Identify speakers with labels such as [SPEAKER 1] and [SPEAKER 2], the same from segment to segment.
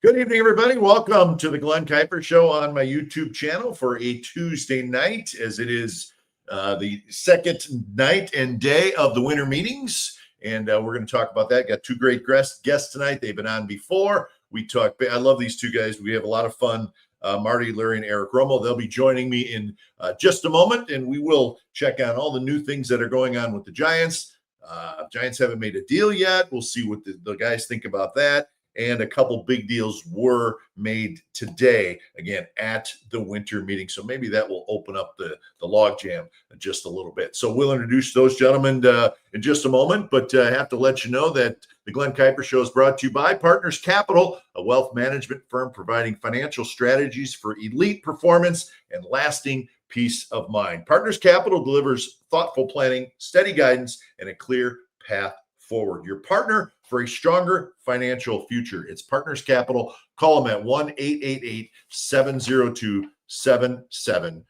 [SPEAKER 1] Good evening, everybody. Welcome to the Glen Kuiper Show on my YouTube channel for a Tuesday night, as it is the second night and day of the winter meetings. And we're going to talk about that. Got two great guests tonight. They've been on before. I love these two guys. We have a lot of fun. Marty Lurie and Eric Romo. They'll be joining me in just a moment, and we will check on all the new things that are going on with the Giants. Giants haven't made a deal yet. We'll see what the guys think about that. And a couple big deals were made today, again, at the winter meeting. So maybe that will open up the logjam just a little bit. So we'll introduce those gentlemen in just a moment. But I have to let you know that the Glen Kuiper Show is brought to you by Partners Capital, a wealth management firm providing financial strategies for elite performance and lasting peace of mind. Partners Capital delivers thoughtful planning, steady guidance, and a clear path forward. Your partner for a stronger financial future. It's Partners Capital. Call them at 1-888-702-7743.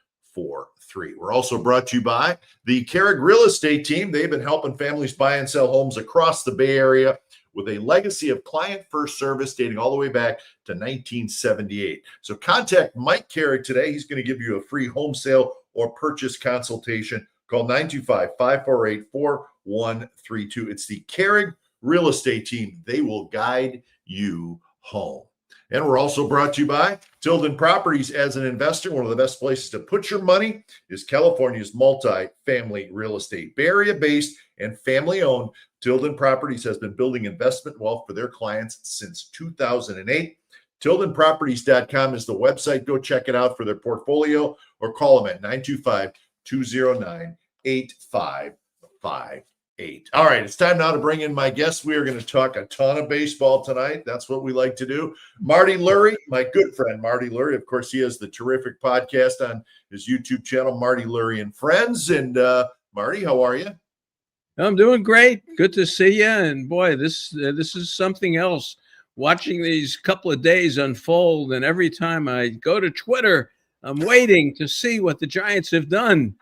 [SPEAKER 1] We're also brought to you by the Carrick Real Estate Team. They've been helping families buy and sell homes across the Bay Area with a legacy of client-first service dating all the way back to 1978. So contact Mike Carrick today. He's going to give you a free home sale or purchase consultation. Call 925-548-4132. It's the Carrick Real Estate Team. They will guide you home. And we're also brought to you by Tilden Properties. As an investor, one of the best places to put your money is California's multi-family real estate. Bay Area-based and family-owned, Tilden Properties has been building investment wealth for their clients since 2008. TildenProperties.com is the website. Go check it out for their portfolio or call them at 925-209-8558. All right, it's time now to bring in my guests. We are going to talk a ton of baseball tonight. That's what we like to do. Marty Lurie, my good friend Marty Lurie. Of course, he has the terrific podcast on his YouTube channel, Marty Lurie and Friends. And Marty, how are you?
[SPEAKER 2] I'm doing great. Good to see you. And boy, this is something else. Watching these couple of days unfold, and every time I go to Twitter, I'm waiting to see what the Giants have done,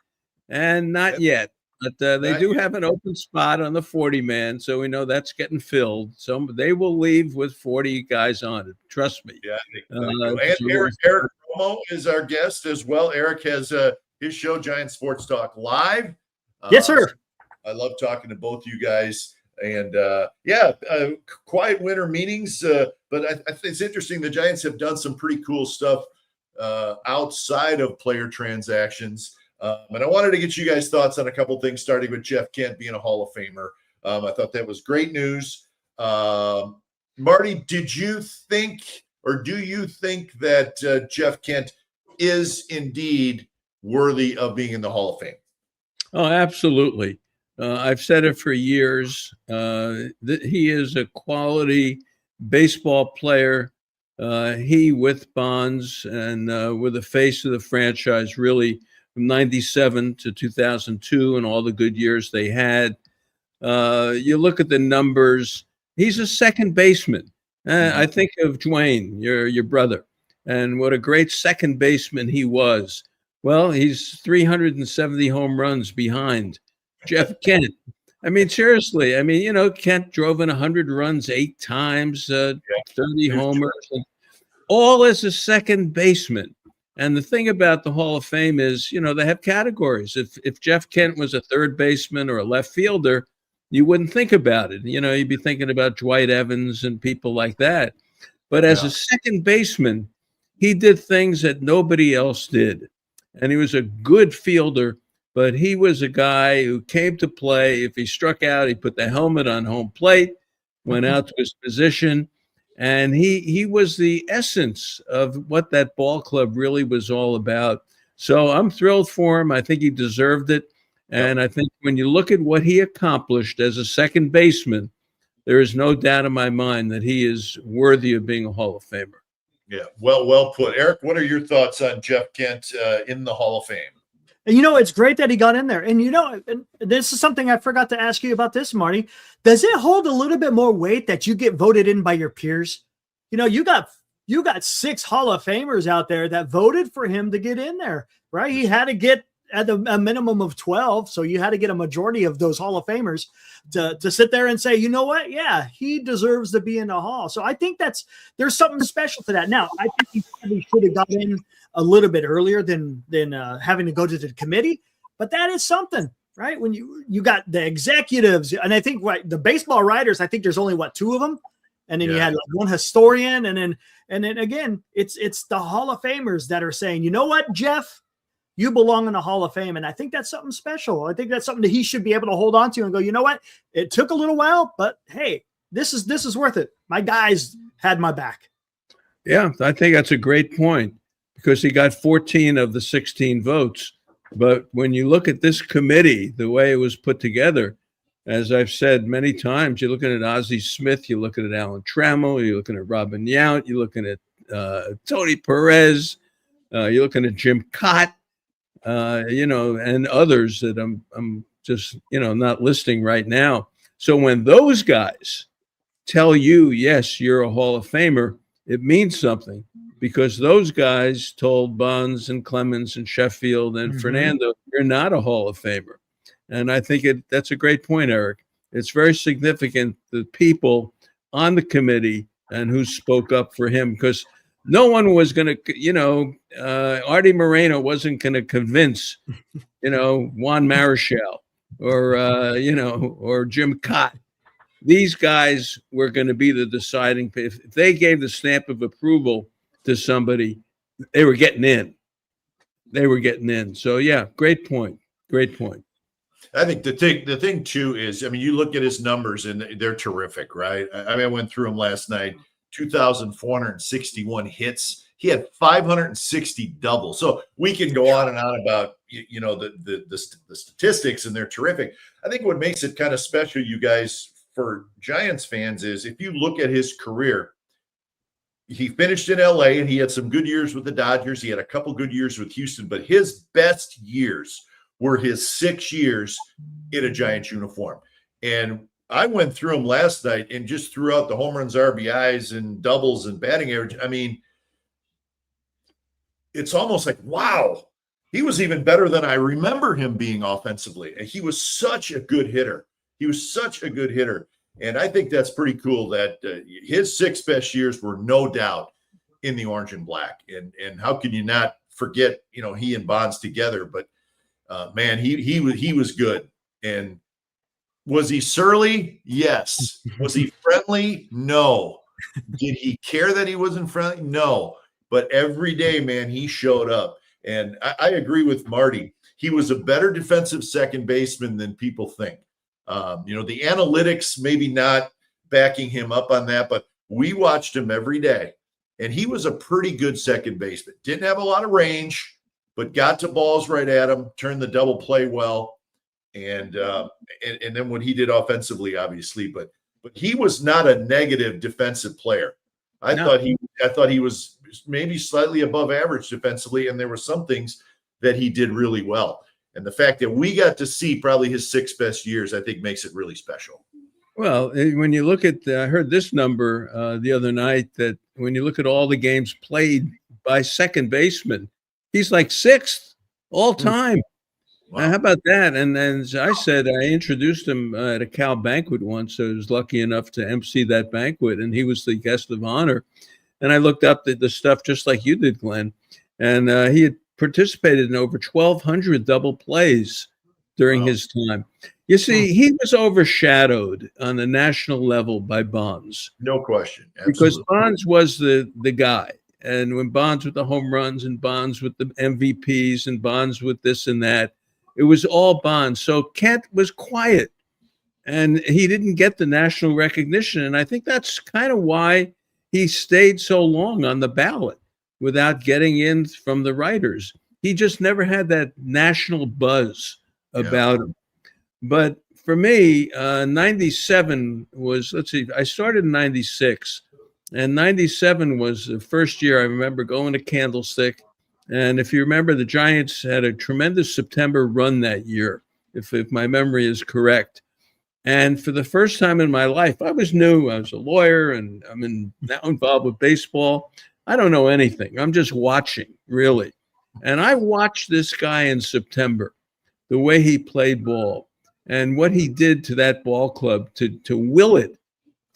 [SPEAKER 2] and not yet. But they do have an open spot on the 40-man, so we know that's getting filled. So they will leave with 40 guys on it. Trust me.
[SPEAKER 1] Yeah. And Eric Romo is our guest as well. Eric has his show, Giant Sports Talk Live.
[SPEAKER 3] Yes, sir.
[SPEAKER 1] I love talking to both you guys. And, quiet winter meetings. But I think it's interesting. The Giants have done some pretty cool stuff outside of player transactions. And I wanted to get you guys' thoughts on a couple things, starting with Jeff Kent being a Hall of Famer. I thought that was great news. Marty, did you think, or do you think that Jeff Kent is indeed worthy of being in the Hall of Fame?
[SPEAKER 2] Oh, absolutely. I've said it for years. That he is a quality baseball player. He, with Bonds and were the face of the franchise, really, from 97 to 2002 and all the good years they had. You look at the numbers, he's a second baseman. I think of Dwayne, your brother, and what a great second baseman he was. Well, he's 370 home runs behind Jeff Kent. I mean, seriously, Kent drove in 100 runs 8 times, 30 homers, all as a second baseman. And the thing about the Hall of Fame is, they have categories. If Jeff Kent was a third baseman or a left fielder, you wouldn't think about it. You'd be thinking about Dwight Evans and people like that. But as a second baseman, he did things that nobody else did. And he was a good fielder, but he was a guy who came to play. If he struck out, he put the helmet on home plate, went out to his position. And he was the essence of what that ball club really was all about. So I'm thrilled for him. I think he deserved it. And I think when you look at what he accomplished as a second baseman, there is no doubt in my mind that he is worthy of being a Hall of Famer.
[SPEAKER 1] Yeah, well put. Eric, what are your thoughts on Jeff Kent in the Hall of Fame?
[SPEAKER 3] And it's great that he got in there. And and this is something I forgot to ask you about this, Marty. Does it hold a little bit more weight that you get voted in by your peers? You got 6 Hall of Famers out there that voted for him to get in there, right? He had to get at a minimum of 12. So you had to get a majority of those Hall of Famers to sit there and say, you know what? Yeah, he deserves to be in the Hall. So I think there's something special to that. Now, I think he probably should have got in a little bit earlier than having to go to the committee, but that is something, right? When you got the executives, and I think the baseball writers, I think there's only two of them. And then you had like one historian, and then again, it's the Hall of Famers that are saying, you know what, Jeff, you belong in the Hall of Fame. And I think that's something special. I think that's something that he should be able to hold on to and go, you know what, it took a little while, but hey, this is worth it. My guys had my back.
[SPEAKER 2] Yeah, I think that's a great point, because he got 14 of the 16 votes. But when you look at this committee, the way it was put together, as I've said many times, you're looking at Ozzie Smith, you're looking at Alan Trammell, you're looking at Robin Yount, you're looking at Tony Perez, you're looking at Jim Cott, and others that I'm just, not listing right now. So when those guys tell you, yes, you're a Hall of Famer, it means something, because those guys told Bonds and Clemens and Sheffield and Fernando, you're not a Hall of Famer. And I think that's a great point, Eric. It's very significant, the people on the committee and who spoke up for him, because no one was going to, Artie Moreno wasn't going to convince, Juan Marichal or Jim Cott. These guys were going to be the deciding. If they gave the stamp of approval to somebody, they were getting in. So, yeah, great point. Great point.
[SPEAKER 1] I think the thing too is, you look at his numbers and they're terrific, right? I went through them last night. 2,461 hits. He had 560 doubles. So we can go on and on about the statistics, and they're terrific. I think what makes it kind of special, you guys, for Giants fans, is if you look at his career, he finished in LA and he had some good years with the Dodgers. He had a couple good years with Houston, but his best years were his 6 years in a Giants uniform. And I went through them last night and just threw out the home runs, RBIs, and doubles and batting average. It's almost like, wow, he was even better than I remember him being offensively. And he was such a good hitter. And I think that's pretty cool that his 6 best years were no doubt in the orange and black. And how can you not forget, he and Bonds together? But man, he was good. And was he surly? Yes. Was he friendly? No. Did he care that he wasn't friendly? No. But every day, man, he showed up. And I agree with Marty. He was a better defensive second baseman than people think. The analytics maybe not backing him up on that, but we watched him every day. And he was a pretty good second baseman. Didn't have a lot of range, but got to balls right at him, turned the double play well. And then what he did offensively, obviously, but he was not a negative defensive player. I thought he was maybe slightly above average defensively, and there were some things that he did really well. And the fact that we got to see probably his 6 best years, I think makes it really special.
[SPEAKER 2] Well, when you look at, I heard this number the other night, that when you look at all the games played by second baseman, he's like 6th all time. Wow. Now, how about that? And as I said, I introduced him at a Cal banquet once. So I was lucky enough to MC that banquet, and he was the guest of honor. And I looked up the stuff just like you did, Glenn. And he had participated in over 1,200 double plays during his time. You see, he was overshadowed on the national level by Bonds.
[SPEAKER 1] No question. Absolutely.
[SPEAKER 2] Because Bonds was the guy. And when Bonds with the home runs and Bonds with the MVPs and Bonds with this and that, it was all Bonds. So Kent was quiet, and he didn't get the national recognition. And I think that's kind of why he stayed so long on the ballot without getting in from the writers. He just never had that national buzz about him. But for me, 97 was, I started in 96, and 97 was the first year I remember going to Candlestick. And if you remember, the Giants had a tremendous September run that year, if my memory is correct. And for the first time in my life, I was new. I was a lawyer, and I'm now involved with baseball. I don't know anything. I'm just watching, really. And I watched this guy in September, the way he played ball and what he did to that ball club to will it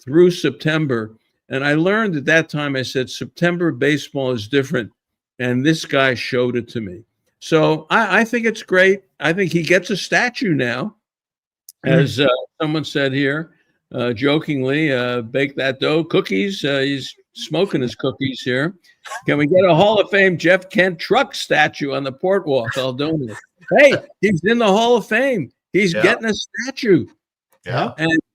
[SPEAKER 2] through September. And I learned at that time, I said, September baseball is different. And this guy showed it to me. So I think it's great. I think he gets a statue now. As someone said here, jokingly, bake that dough, cookies. He's smoking his cookies here. Can we get a Hall of Fame Jeff Kent truck statue on the port walk? I'll donate. Hey, he's in the Hall of Fame. He's getting a statue.
[SPEAKER 1] Yeah.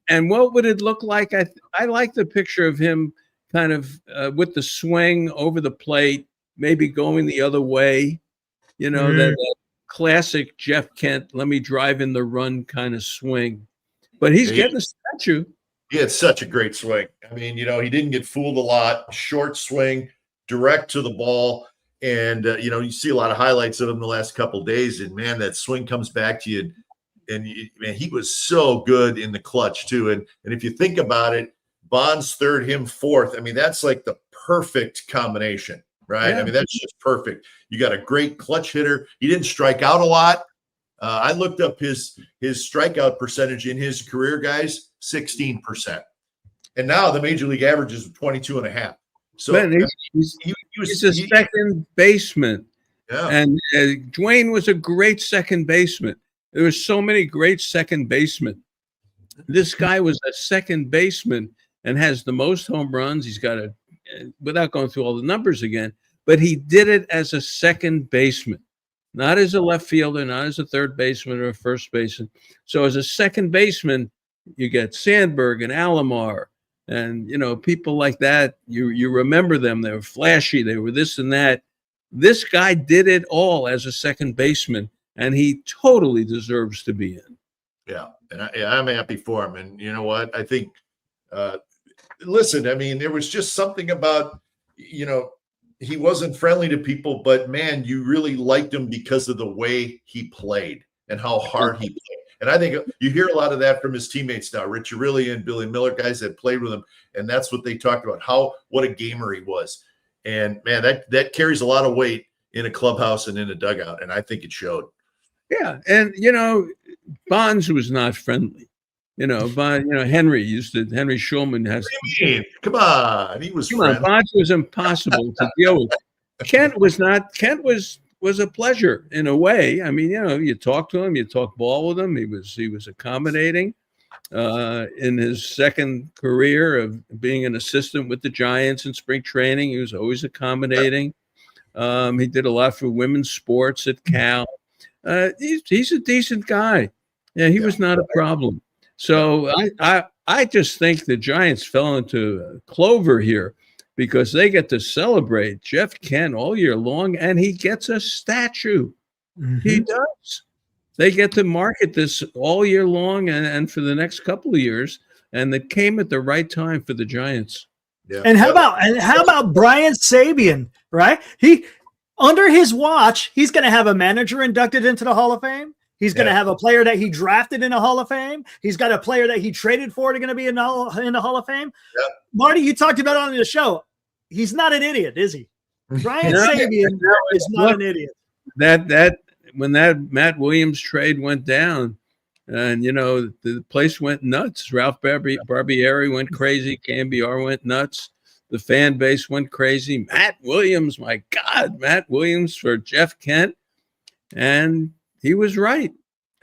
[SPEAKER 2] And what would it look like? I like the picture of him kind of with the swing over the plate, maybe going the other way. You know, that classic Jeff Kent, let me drive in the run kind of swing. But he's getting a statue.
[SPEAKER 1] He had such a great swing. I mean, you know, he didn't get fooled a lot. Short swing, direct to the ball. And, you know, you see a lot of highlights of him the last couple of days. And, man, that swing comes back to you. And man, he was so good in the clutch, too. And if you think about it, Bonds third, him fourth. I mean, that's like the perfect combination, right?
[SPEAKER 2] Yeah.
[SPEAKER 1] I mean, that's just perfect. You got a great clutch hitter. He didn't strike out a lot. I looked up his strikeout percentage in his career, guys, 16%. And now the major league average is 22.5. So
[SPEAKER 2] Man, he's a second baseman.
[SPEAKER 1] Yeah.
[SPEAKER 2] And Dwayne was a great second baseman. There were so many great second basemen. This guy was a second baseman and has the most home runs. He's got without going through all the numbers again, but he did it as a second baseman, not as a left fielder, not as a third baseman or a first baseman. So as a second baseman, you get Sandberg and Alomar and, you know, people like that. You remember them. They were flashy. They were this and that. This guy did it all as a second baseman, and he totally deserves to be in.
[SPEAKER 1] Yeah, and I'm happy for him. And you know what? I think, listen, I mean, there was just something about, you know, he wasn't friendly to people, but man, you really liked him because of the way he played and how hard he played. And I think you hear a lot of that from his teammates now, Rich Aureli and Billy Miller, guys that played with him. And that's what they talked about, what a gamer he was. And man, that carries a lot of weight in a clubhouse and in a dugout. And I think it showed.
[SPEAKER 2] Yeah. And, you know, Bonds was not friendly. You know, Henry Schulman has.
[SPEAKER 1] What do you mean? Come on. He was friendly.
[SPEAKER 2] Bonds was impossible to deal with. Kent was a pleasure in a way. I mean, you know, you talk to him, you talk ball with him. He was accommodating in his second career of being an assistant with the Giants in spring training. He was always accommodating. He did a lot for women's sports at Cal. He's a decent guy. Yeah, he was not a problem. So I just think the Giants fell into clover here because they get to celebrate Jeff Kent all year long, and he gets a statue. Mm-hmm. He does. They get to market this all year long and for the next couple of years, and it came at the right time for the Giants.
[SPEAKER 3] Yeah. And how about Brian Sabean, right? Under his watch, he's going to have a manager inducted into the Hall of Fame. He's going to have a player that he drafted in the Hall of Fame. He's got a player that he traded for to going to be in the Hall of Fame. Yeah. Marty, you talked about on the show. He's not an idiot, is he? Brian Sabean is not an idiot.
[SPEAKER 2] That when that Matt Williams trade went down, and you know the place went nuts. Ralph Barbieri went crazy. KMBR went nuts. The fan base went crazy. Matt Williams, my God, Matt Williams for Jeff Kent, and he was right.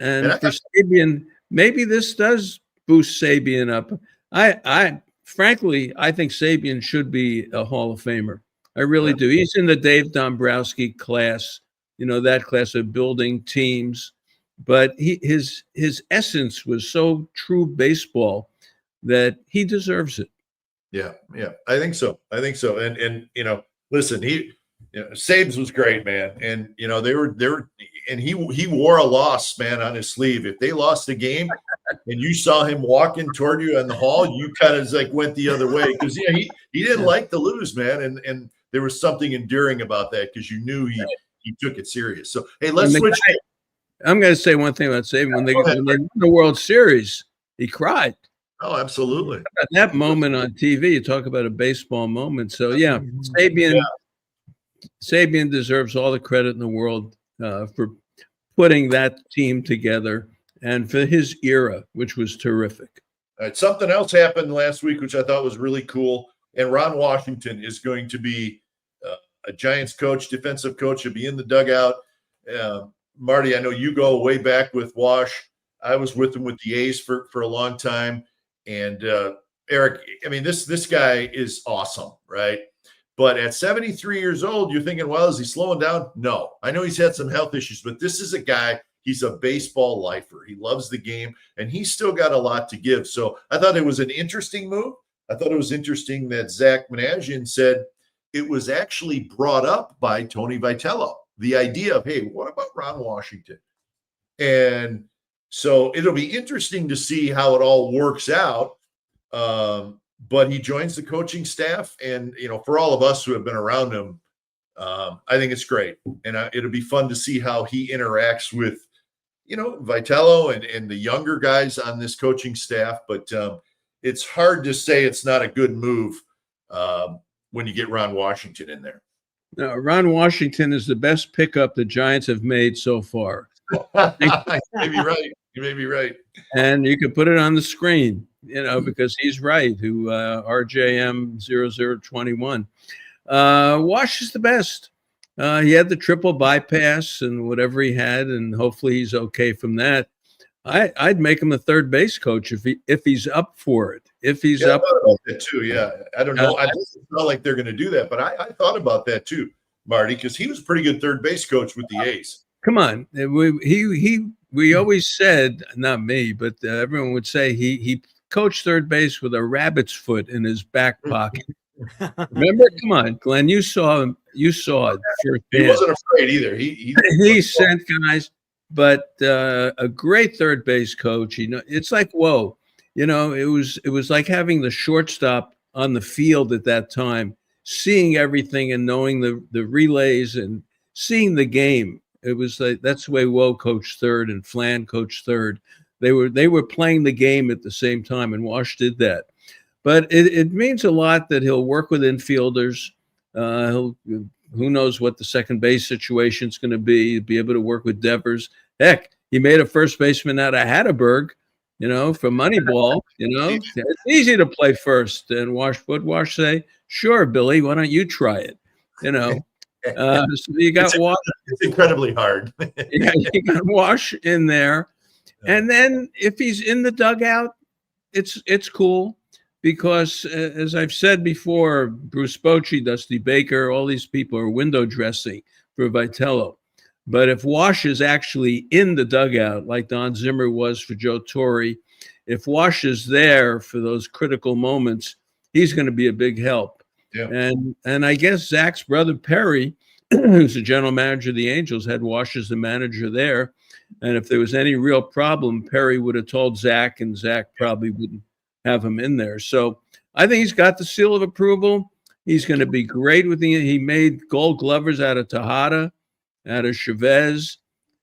[SPEAKER 2] And for Sabean, maybe this does boost Sabean up. I frankly, I think Sabean should be a Hall of Famer. I really do. He's in the Dave Dombrowski class, you know, that class of building teams. But his essence was so true baseball that he deserves it.
[SPEAKER 1] Yeah, I think so. And you know, listen, Sabes was great, man. And you know, they were and he wore a loss, man, on his sleeve. If they lost the game and you saw him walking toward you in the hall, you kind of like went the other way because he didn't like to lose, man. And there was something endearing about that because you knew he took it serious. So hey, let's switch.
[SPEAKER 2] I'm going to say one thing about Sabean. When they won the World Series, he cried.
[SPEAKER 1] Oh, absolutely.
[SPEAKER 2] That moment on TV, you talk about a baseball moment. So yeah, Sabean Sabian deserves all the credit in the world for putting that team together and for his era, which was terrific.
[SPEAKER 1] All right, something else happened last week, which I thought was really cool. And Ron Washington is going to be a Giants coach, defensive coach. He'll be in the dugout. Marty, I know you go way back with Wash. I was with him with the A's for a long time. And Eric, I mean, this guy is awesome, right? But at 73 years old, you're thinking, well, is he slowing down? No. I know he's had some health issues, but this is a guy, he's a baseball lifer. He loves the game, and he's still got a lot to give. So I thought it was an interesting move. I thought it was interesting that Zach Managian said it was actually brought up by Tony Vitello, the idea of, hey, what about Ron Washington? And so it'll be interesting to see how it all works out. But he joins the coaching staff, and for all of us who have been around him, I think it's great, and it'll be fun to see how he interacts with, Vitello and the younger guys on this coaching staff. But it's hard to say it's not a good move when you get Ron Washington in there.
[SPEAKER 2] No, Ron Washington is the best pickup the Giants have made so far.
[SPEAKER 1] You may be right. You may be right.
[SPEAKER 2] And you can put it on the screen, because he's right, who RJM 0021. Wash is the best. He had the triple bypass and whatever he had, and hopefully he's okay from that. I'd make him the third base coach if he's up for it. If he's up for
[SPEAKER 1] it too, yeah. I don't know. It's not like they're going to do that, but I thought about that too, Marty, because he was a pretty good third base coach with the A's.
[SPEAKER 2] Come on, we always said, not me, but everyone would say he coached third base with a rabbit's foot in his back pocket. Remember? Come on, Glenn, you saw him. You saw it firsthand.
[SPEAKER 1] He wasn't afraid either.
[SPEAKER 2] He sent guys, but a great third base coach. It's like, whoa, it was like having the shortstop on the field at that time, seeing everything and knowing the relays and seeing the game. It was like that's the way Woe coached third and Flan coached third. They were playing the game at the same time, and Wash did that. But it means a lot that he'll work with infielders. Who knows what the second base situation is going to be able to work with Devers. Heck, he made a first baseman out of Hatterberg, for Moneyball. It's easy to play first. And Wash say, sure, Billy, why don't you try it? So you got Wash.
[SPEAKER 1] It's incredibly hard.
[SPEAKER 2] Yeah, you got Wash in there. And then if he's in the dugout, it's cool. Because, as I've said before, Bruce Bochy, Dusty Baker, all these people are window dressing for Vitello. But if Wash is actually in the dugout, like Don Zimmer was for Joe Torre, if Wash is there for those critical moments, he's going to be a big help.
[SPEAKER 1] Yeah.
[SPEAKER 2] And I guess Zach's brother Perry, who's the general manager of the Angels, had Wash as the manager there. And if there was any real problem, Perry would have told Zach, and Zach probably wouldn't have him in there. So I think he's got the seal of approval. He's going to be great with he made gold glovers out of Tejada, out of Chavez.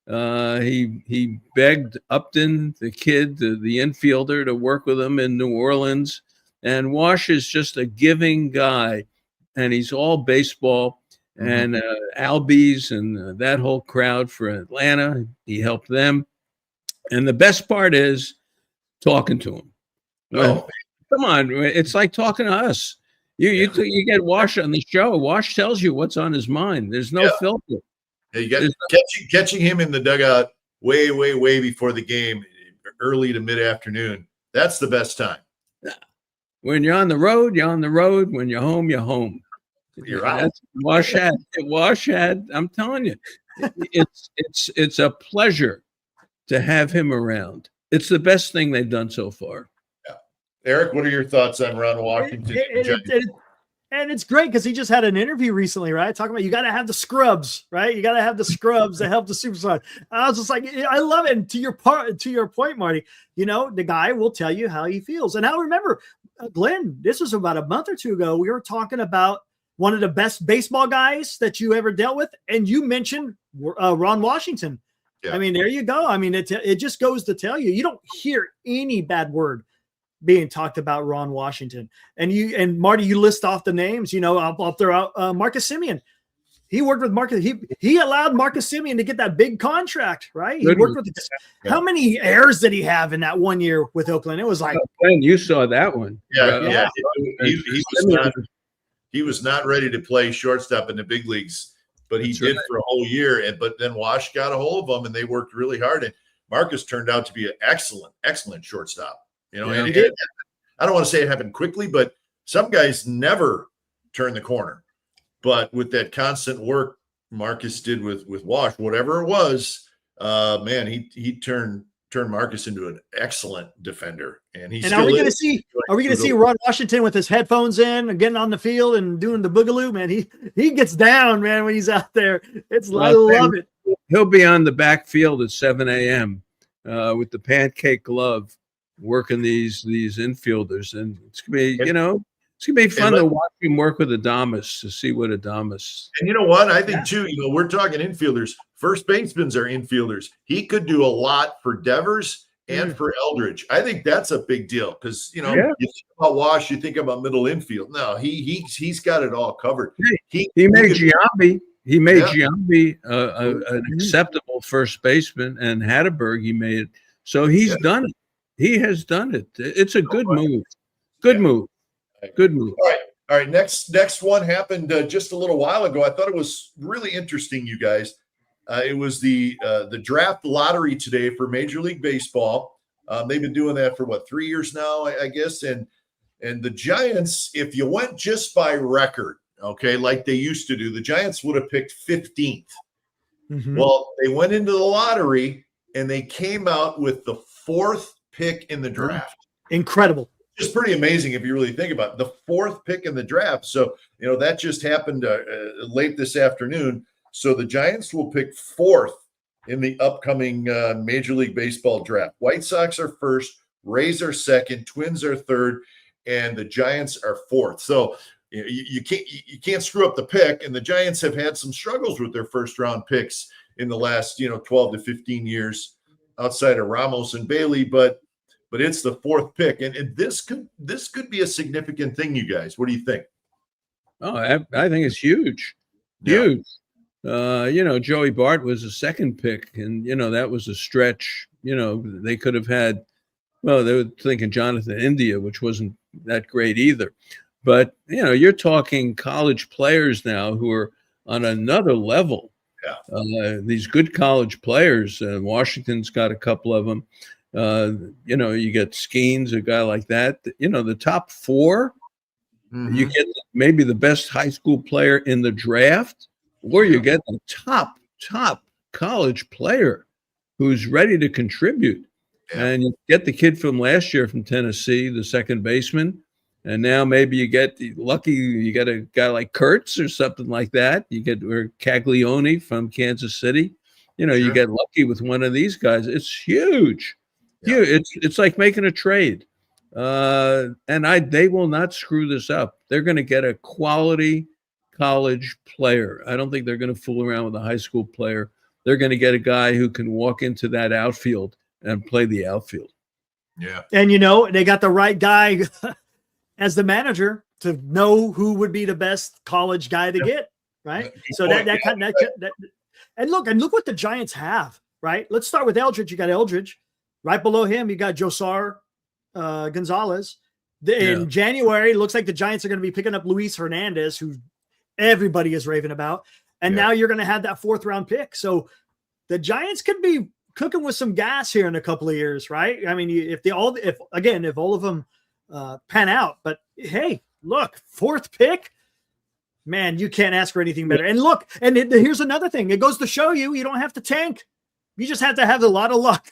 [SPEAKER 2] He begged Upton, the kid, the infielder, to work with him in New Orleans. And Wash is just a giving guy, and he's all baseball. And Albies and that whole crowd for Atlanta, he helped them. And the best part is talking to him. Well, come on, it's like talking to us. You get Wash on the show. Wash tells you what's on his mind. There's no filter.
[SPEAKER 1] Yeah, you got catching him in the dugout way, way, way before the game, early to mid-afternoon. That's the best time.
[SPEAKER 2] When you're on the road, you're on the road. When you're home, you're home.
[SPEAKER 1] You're out.
[SPEAKER 2] That's Wash had. I'm telling you, it's a pleasure to have him around. It's the best thing they've done so far.
[SPEAKER 1] Eric, what are your thoughts on Ron Washington?
[SPEAKER 3] And it's great because he just had an interview recently, right? Talking about you got to have the scrubs, right? You got to have the scrubs to help the superstar. I was just like, I love it. And to your point, Marty, the guy will tell you how he feels. And I remember, Glenn, this was about a month or two ago. We were talking about one of the best baseball guys that you ever dealt with, and you mentioned Ron Washington. Yeah. I mean, there you go. I mean, it just goes to tell you don't hear any bad word being talked about Ron Washington. And Marty, you list off the names, I'll throw out Marcus Semien. he worked with Marcus. He allowed Marcus Semien to get that big contract, right? He worked with. How many errors did he have in that 1 year with Oakland? It was like,
[SPEAKER 2] Glenn, you saw that one.
[SPEAKER 1] Yeah. He was not ready to play shortstop in the big leagues, but he did for a whole year. But then Wash got a hold of him, and they worked really hard. And Marcus turned out to be an excellent shortstop. You know, and I don't want to say it happened quickly, but some guys never turn the corner. But with that constant work Marcus did with Wash, whatever it was, man, he turned Marcus into an excellent defender. And are we going to see
[SPEAKER 3] Ron Washington with his headphones in and getting on the field and doing the boogaloo? Man, he gets down, man, when he's out there. I love it.
[SPEAKER 2] He'll be on the backfield at 7 a.m. With the pancake glove, working these infielders, and it's gonna be, it's gonna be fun to watch him work with Adames, to see what Adames.
[SPEAKER 1] And you know what? I think too. We're talking infielders. First basemen are infielders. He could do a lot for Devers and for Eldridge. I think that's a big deal because you think about Wash, you think about middle infield. No, he's got it all covered.
[SPEAKER 2] He made Giambi. He made Giambi an acceptable first baseman, and Hatterberg he made it. So he's done it. He has done it. It's a good move. Good move. Good move.
[SPEAKER 1] All right. Next one happened just a little while ago. I thought it was really interesting, you guys. It was the draft lottery today for Major League Baseball. They've been doing that for 3 years now, I guess. And the Giants, if you went just by record, okay, like they used to do, the Giants would have picked 15th. Mm-hmm. Well, they went into the lottery and they came out with the 4th pick in the draft.
[SPEAKER 3] Incredible.
[SPEAKER 1] Just pretty amazing if you really think about it. The 4th pick in the draft. So, that just happened late this afternoon. So the Giants will pick 4th in the upcoming Major League Baseball draft. White Sox are 1st, Rays are 2nd, Twins are 3rd, and the Giants are 4th. So you can't screw up the pick. And the Giants have had some struggles with their first round picks in the last 12 to 15 years outside of Ramos and Bailey, but it's the 4th pick, and this could be a significant thing, you guys. What do you think?
[SPEAKER 2] Oh, I think it's huge. Huge. Joey Bart was a 2nd pick, and that was a stretch. They could have had, well, they were thinking Jonathan India, which wasn't that great either. But you're talking college players now who are on another level. These good college players. Washington's got a couple of them. You get Skeens, a guy like that. The top 4, you get maybe the best high school player in the draft, or you get the top college player who's ready to contribute. And you get the kid from last year from Tennessee, the 2nd baseman. And now maybe you get lucky, you get a guy like Kurtz or something like that. You get Caglione from Kansas City. You get lucky with one of these guys. It's huge. It's like making a trade. And they will not screw this up. They're going to get a quality college player. I don't think they're going to fool around with a high school player. They're going to get a guy who can walk into that outfield and play the outfield.
[SPEAKER 1] Yeah.
[SPEAKER 3] And, they got the right guy as the manager to know who would be the best college guy to get, right? So and look what the Giants have, right? Let's start with Eldridge. You got Eldridge. Right below him, you got Josar Gonzalez. In January, it looks like the Giants are going to be picking up Luis Hernandez, who everybody is raving about. And now you're going to have that 4th round pick. So the Giants could be cooking with some gas here in a couple of years, right? I mean, if all of them pan out, but hey, look, 4th pick, man, you can't ask for anything better. And look, and here's another thing. It goes to show you don't have to tank. You just have to have a lot of luck.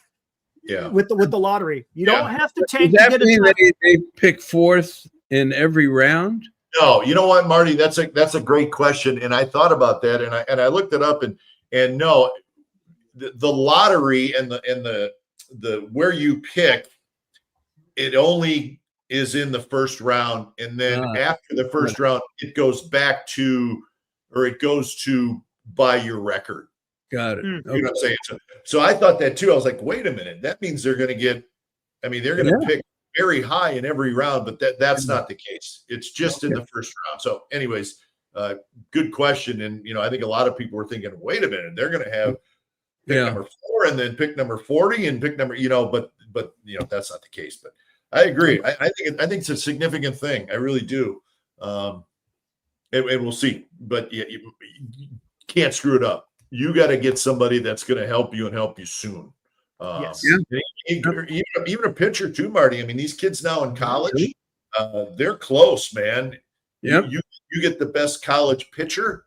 [SPEAKER 3] With the lottery, you don't have to tank.
[SPEAKER 2] Does that mean that they pick 4th in every round?
[SPEAKER 1] No, you know what, Marty? That's a great question, and I thought about that, and I looked it up, and no, the lottery and the where you pick, it only is in the first round, and then after the first round, it goes to by your record.
[SPEAKER 2] Got it.
[SPEAKER 1] You know what I'm saying? So I thought that too. I was like, wait a minute. That means they're going to get, they're going to pick very high in every round, but that's not the case. It's just in the first round. So anyways, good question. And, I think a lot of people were thinking, wait a minute, they're going to have pick number 4 and then pick number 40 and pick number, but that's not the case. But I agree. I think it's a significant thing. I really do. And we'll see. But you can't screw it up. You got to get somebody that's going to help you and help you soon.
[SPEAKER 3] Yes.
[SPEAKER 1] Even a pitcher too, Marty. I mean, these kids now in college, they're close, man.
[SPEAKER 2] Yep.
[SPEAKER 1] You get the best college pitcher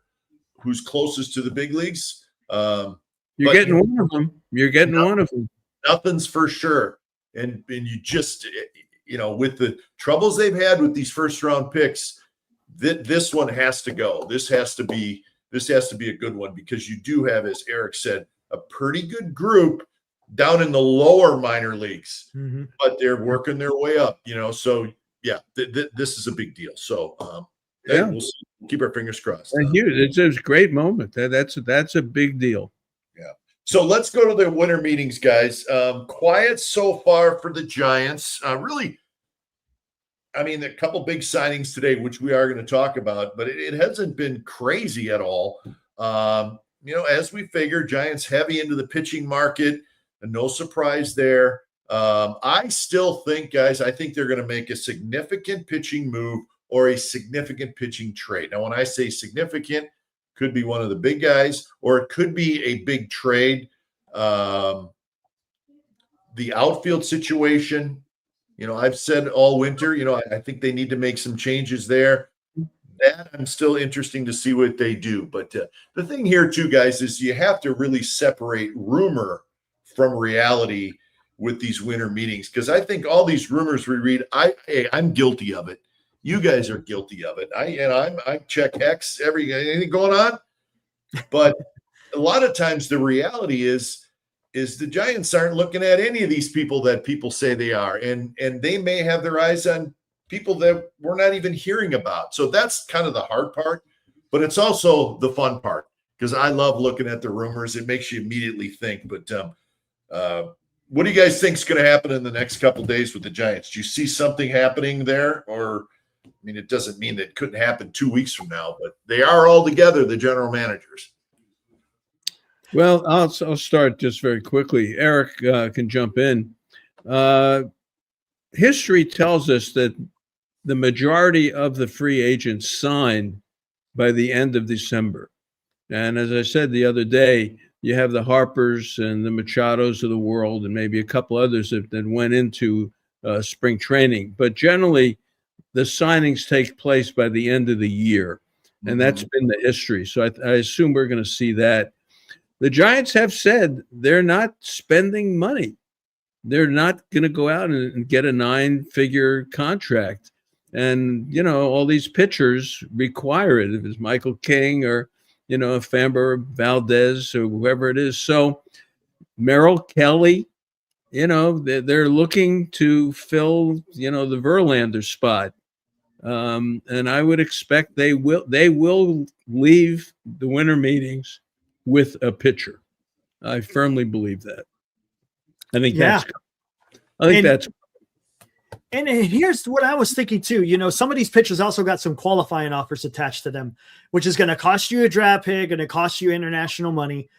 [SPEAKER 1] who's closest to the big leagues.
[SPEAKER 2] You're getting one of them. You're getting one of them.
[SPEAKER 1] Nothing's for sure. And you just, with the troubles they've had with these first round picks, this one has to go. This has to be a good one, because you do have, as Eric said, a pretty good group down in the lower minor leagues, but they're working their way up, So yeah, this is a big deal. So we'll see. Keep our fingers crossed.
[SPEAKER 2] It's a great moment. That's a big deal.
[SPEAKER 1] Yeah. So let's go to the winter meetings, guys. Quiet so far for the Giants. Really, I mean, a couple big signings today, which we are going to talk about, but it hasn't been crazy at all. As we figured, Giants heavy into the pitching market, and no surprise there. I still think, guys, I think they're going to make a significant pitching move or a significant pitching trade. Now, when I say significant, could be one of the big guys, or it could be a big trade. The outfield situation, I've said all winter, I think they need to make some changes there. That I'm still interesting to see what they do. But the thing here too, guys, is you have to really separate rumor from reality with these winter meetings, because I think all these rumors we read, I'm guilty of it. You guys are guilty of it. I check X anything going on, but a lot of times the reality is the Giants aren't looking at any of these people that people say they are, and they may have their eyes on people that we're not even hearing about. So that's kind of the hard part, but it's also the fun part, because I love looking at the rumors. It makes you immediately think. But what do you guys think is going to happen in the next couple of days with the Giants? Do you see something happening there? Or, I mean, it doesn't mean that it couldn't happen 2 weeks from now, but they are all together, the general managers.
[SPEAKER 2] Well, I'll start just very quickly. Eric can jump in. History tells us that the majority of the free agents signed by the end of December. And as I said the other day, you have the Harpers and the Machados of the world, and maybe a couple others that went into spring training. But generally, the signings take place by the end of the year. And that's been the history. So I assume we're going to see that. The Giants have said they're not spending money. They're not going to go out and get a 9-figure contract. And, all these pitchers require it. If it's Michael King or, Framber Valdez or whoever it is. So Merrill Kelly, they're looking to fill, the Verlander spot. And I would expect they will leave the winter meetings with a pitcher. I firmly believe that. I think that's.
[SPEAKER 3] And here's what I was thinking too. Some of these pitchers also got some qualifying offers attached to them, which is going to cost you a draft pick and it costs you international money.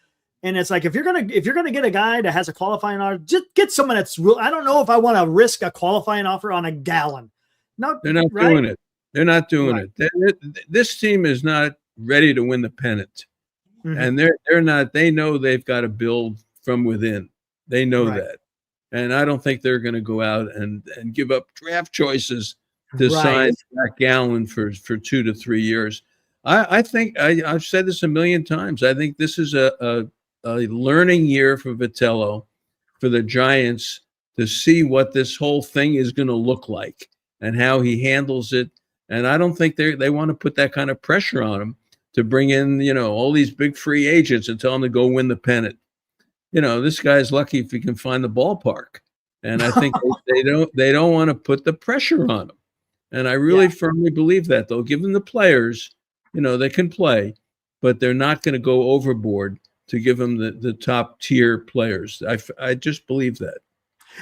[SPEAKER 3] And it's like, if you're gonna get a guy that has a qualifying offer, just get someone that's real. I don't know if I want to risk a qualifying offer on a Gallon. No,
[SPEAKER 2] they're not doing it. They're not doing it. This team is not ready to win the pennant, and they're not. They know they've got to build from within. They know that. And I don't think they're going to go out and give up draft choices to sign Zach Gallen for 2 to 3 years. I think I've said this a million times. I think this is a learning year for Vitello, for the Giants, to see what this whole thing is going to look like and how he handles it. And I don't think they want to put that kind of pressure on him to bring in, all these big free agents and tell him to go win the pennant. This guy's lucky if he can find the ballpark. And I think they don't want to put the pressure on him. And I really firmly believe that. They'll give them the players, they can play, but they're not going to go overboard to give them the top tier players. I just believe that.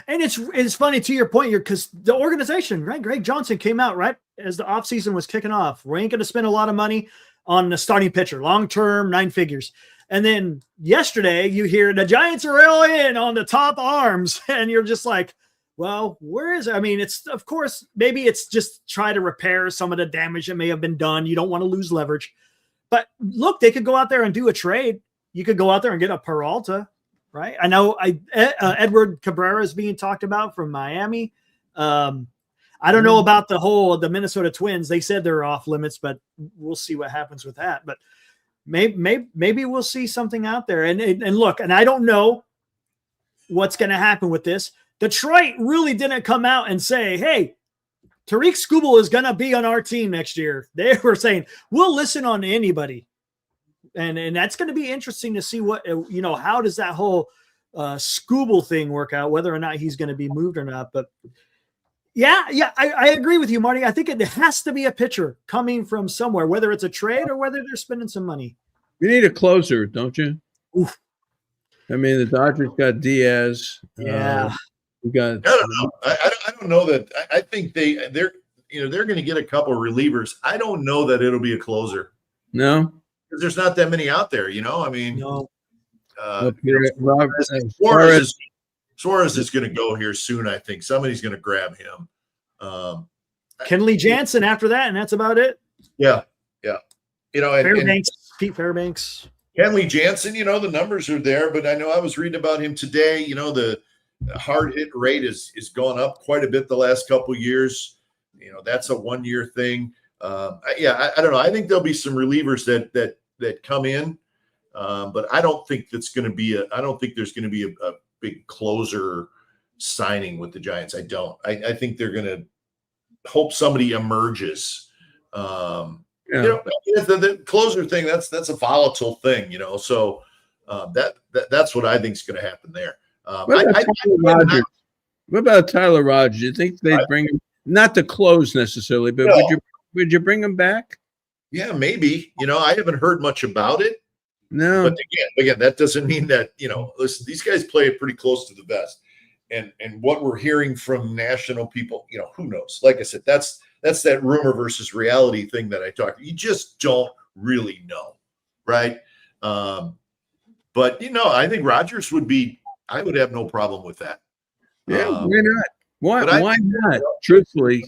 [SPEAKER 3] And it's funny, to your point here, because the organization, right? Greg Johnson came out right as the offseason was kicking off. We ain't going to spend a lot of money on the starting pitcher, long-term, 9 figures. And then yesterday you hear the Giants are all in on the top arms, and you're just like, well, where is it? I mean, it's, of course, maybe it's just try to repair some of the damage that may have been done. You don't want to lose leverage. But look, they could go out there and do a trade. You could go out there and get a Peralta, right? I know Edward Cabrera is being talked about from Miami. I don't know about the Minnesota Twins. They said they're off limits, but we'll see what happens with that. But maybe we'll see something out there. And look, and I don't know what's going to happen with this. Detroit really didn't come out and say, hey, Tariq Skubal is going to be on our team next year. They were saying, we'll listen on anybody. And that's going to be interesting to see what, how does that whole Skubal thing work out, whether or not he's going to be moved or not. But I agree with you, Marty. I think it has to be a pitcher coming from somewhere, whether it's a trade or whether they're spending some money.
[SPEAKER 2] You need a closer, don't you?
[SPEAKER 3] Oof.
[SPEAKER 2] I mean, the Dodgers got Diaz.
[SPEAKER 3] Yeah.
[SPEAKER 2] We got.
[SPEAKER 1] I don't know. I don't know that. I think they're going to get a couple of relievers. I don't know that it'll be a closer.
[SPEAKER 2] No,
[SPEAKER 1] because there's not that many out there. I mean,
[SPEAKER 3] no.
[SPEAKER 1] Suarez is going to go here soon. I think somebody's going to grab him.
[SPEAKER 3] Kenley Jansen after that, and that's about it.
[SPEAKER 1] Yeah.
[SPEAKER 3] Pete Fairbanks.
[SPEAKER 1] Kenley Jansen, the numbers are there, but I know I was reading about him today. The hard hit rate is gone up quite a bit the last couple of years. That's a 1-year thing. I don't know. I think there'll be some relievers that come in, but I don't think there's going to be a big closer signing with the Giants. I don't. I think they're going to hope somebody emerges. The closer thing, that's a volatile thing, so that's what I think is going to happen there.
[SPEAKER 2] What about Tyler Rogers? You think they'd bring him, not to close necessarily, but would you bring him back?
[SPEAKER 1] Yeah, maybe. I haven't heard much about it.
[SPEAKER 2] No.
[SPEAKER 1] But again, that doesn't mean that, listen, these guys play it pretty close to the vest. And what we're hearing from national people, who knows? Like I said, that's that rumor versus reality thing that I talked. You just don't really know, right? But I think Rogers I would have no problem with that.
[SPEAKER 2] Yeah, why not? Why not? Truthfully,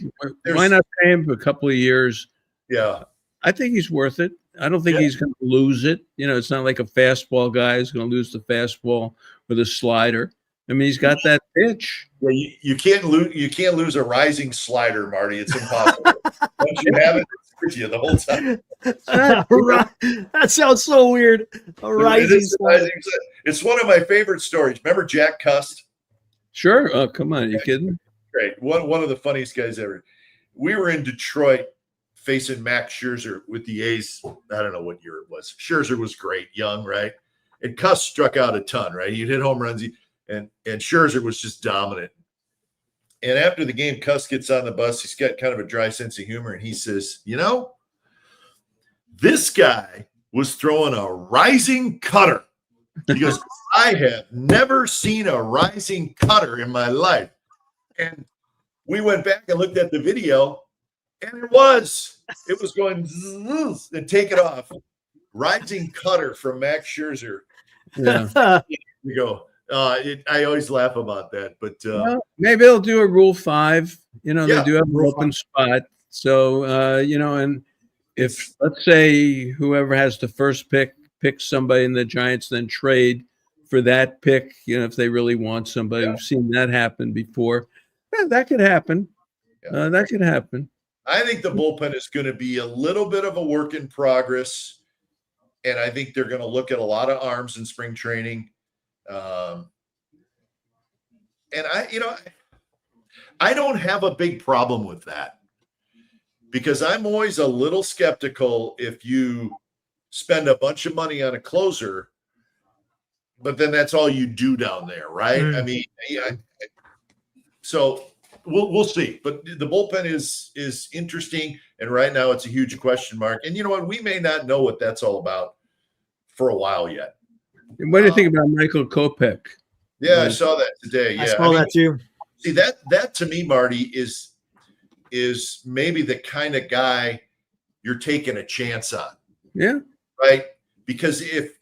[SPEAKER 2] why not pay him for a couple of years?
[SPEAKER 1] Yeah,
[SPEAKER 2] I think he's worth it. I don't think he's going to lose it. It's not like a fastball guy is going to lose the fastball with a slider. I mean, he's got that pitch.
[SPEAKER 1] Yeah, you can't lose. You can't lose a rising slider, Marty. It's impossible. Once you have it, it's with you the whole time.
[SPEAKER 3] That sounds so weird. A rising slider.
[SPEAKER 1] It's one of my favorite stories. Remember Jack Cust?
[SPEAKER 2] Sure. Oh, come on. Are you kidding?
[SPEAKER 1] Great. One of the funniest guys ever. We were in Detroit facing Max Scherzer with the A's. I don't know what year it was. Scherzer was great, young, right? And Cust struck out a ton, right? He'd hit home runs. And Scherzer was just dominant. And after the game, Cust gets on the bus. He's got kind of a dry sense of humor. And he says, this guy was throwing a rising cutter. He goes, I have never seen a rising cutter in my life. And we went back and looked at the video, and it was going zzz, and take it off. Rising cutter from Max Scherzer.
[SPEAKER 2] Yeah.
[SPEAKER 1] You go. I always laugh about that, but
[SPEAKER 2] maybe they'll do a Rule 5. They do have an open
[SPEAKER 3] 5.
[SPEAKER 2] spot. So, and if, let's say, whoever has the first pick picks somebody in the Giants, then trade for that pick, if they really want somebody. We've seen that happen before. Yeah, that could happen. That could happen.
[SPEAKER 1] I think the bullpen is going to be a little bit of a work in progress, and I think they're going to look at a lot of arms in spring training. And I don't have a big problem with that, because I'm always a little skeptical if you spend a bunch of money on a closer, but then that's all you do down there, right? I mean, so we'll see. But the bullpen is interesting, and right now it's a huge question mark. And you know what? We may not know what that's all about for a while yet.
[SPEAKER 2] What do you think about Michael Kopech?
[SPEAKER 1] Yeah, I saw that today. Yeah,
[SPEAKER 3] I saw that too.
[SPEAKER 1] See, that to me, Marty, is maybe the kind of guy you're taking a chance on.
[SPEAKER 2] Yeah.
[SPEAKER 1] right? Because if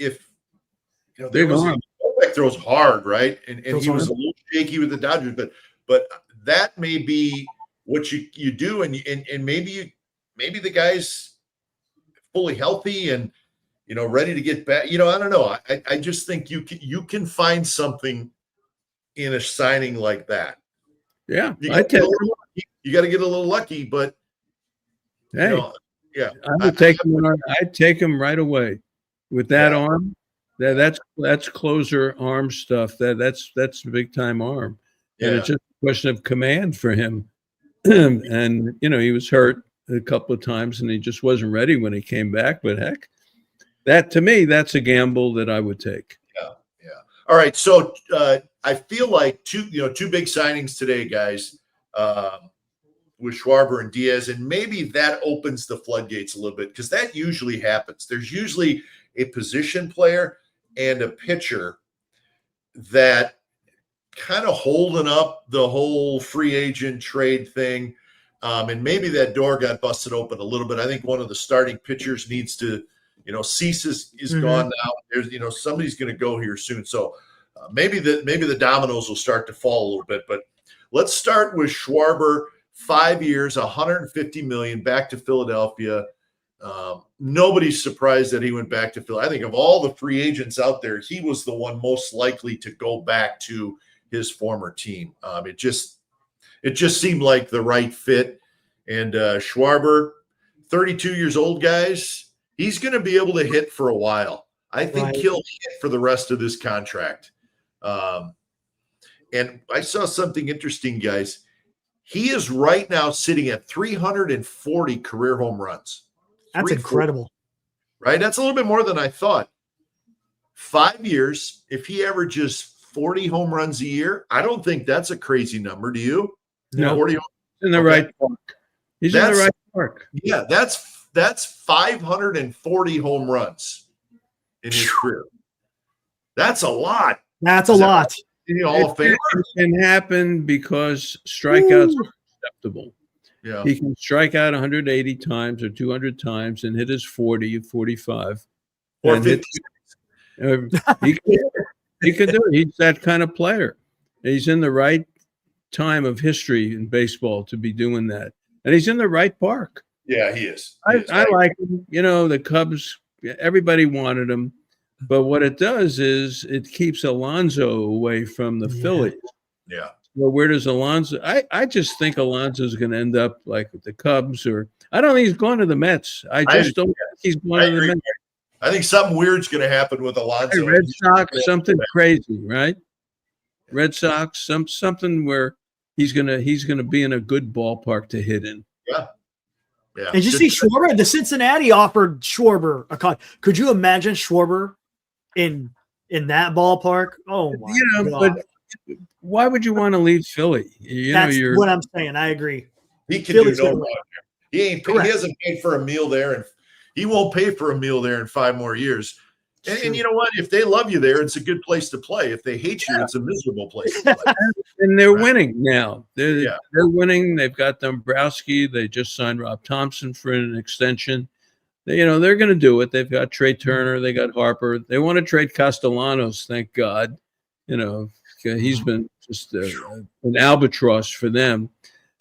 [SPEAKER 1] there
[SPEAKER 2] Big
[SPEAKER 1] was
[SPEAKER 2] arm.
[SPEAKER 1] quarterback throws hard, right? And
[SPEAKER 3] Throws
[SPEAKER 1] he was
[SPEAKER 3] hard.
[SPEAKER 1] a little shaky with the Dodgers, but that may be what you do, and maybe the guy's fully healthy and ready to get back. I don't know. I just think you can find something in a signing like that.
[SPEAKER 2] Yeah.
[SPEAKER 1] You got to get a little lucky, but
[SPEAKER 2] Hey,
[SPEAKER 1] yeah.
[SPEAKER 2] I would take him. I'd take him right away with that arm. That's closer arm stuff. That's big time arm, and it's just a question of command for him. And he was hurt a couple of times, and he just wasn't ready when he came back. But heck, that to me, that's a gamble that I would take.
[SPEAKER 1] Yeah. All right, so I feel like two big signings today, guys, with Schwarber and Diaz, and maybe that opens the floodgates a little bit because that usually happens. There's usually a position player and a pitcher that kind of holding up the whole free agent trade thing. And maybe that door got busted open a little bit. I think one of the starting pitchers needs to, Cease is gone now. There's, somebody's going to go here soon. So maybe the dominoes will start to fall a little bit. But let's start with Schwarber, 5 years, $150 million, back to Philadelphia. Nobody's surprised that he went back to Philly. I think of all the free agents out there, he was the one most likely to go back to his former team. It just seemed like the right fit. And Schwarber, 32 years old, guys, he's going to be able to hit for a while. I think he'll hit for the rest of this contract. And I saw something interesting, guys. He is right now sitting at 340 career home runs.
[SPEAKER 3] That's incredible.
[SPEAKER 1] Right? That's a little bit more than I thought. 5 years, if he averages 40 home runs a year, I don't think that's a crazy number. Do you?
[SPEAKER 2] No,
[SPEAKER 1] 40
[SPEAKER 2] in the right park. He's in the right park. Yeah,
[SPEAKER 1] that's 540 home runs in his career. That's a lot.
[SPEAKER 3] That's a lot.
[SPEAKER 1] All of Fame.
[SPEAKER 2] It can happen because strikeouts are acceptable.
[SPEAKER 1] Yeah.
[SPEAKER 2] He can strike out 180 times or 200 times and hit his 40, 45.
[SPEAKER 1] Or 50.
[SPEAKER 2] He can do it. He's that kind of player. He's in the right time of history in baseball to be doing that. And he's in the right park.
[SPEAKER 1] Yeah, he is.
[SPEAKER 2] I like him. The Cubs, everybody wanted him. But what it does is it keeps Alonso away from the Phillies.
[SPEAKER 1] Yeah.
[SPEAKER 2] Well, where does Alonso? I just think Alonso is going to end up like with the Cubs, or I don't think he's going to the Mets. I don't think he's going to the Mets.
[SPEAKER 1] I think something weird's going to happen with Alonso.
[SPEAKER 2] Red Sox, something crazy, right? Red Sox, something where he's gonna be in a good ballpark to hit in.
[SPEAKER 1] Yeah.
[SPEAKER 3] And did you see Schwarber? The Cincinnati offered Schwarber a con. Could you imagine Schwarber in that ballpark? Oh my God.
[SPEAKER 2] But why would you want to leave Philly?
[SPEAKER 3] That's what I'm saying. I agree.
[SPEAKER 1] He can do no wrong. He hasn't paid for a meal there, and he won't pay for a meal there in 5 more years. And you know what? If they love you there, it's a good place to play. If they hate you, it's a miserable place to play.
[SPEAKER 2] And they're winning now. They're winning. They've got Dombrowski. They just signed Rob Thompson for an extension. They're going to do it. They've got Trey Turner. They got Harper. They want to trade Castellanos. Thank God. He's been just an albatross for them.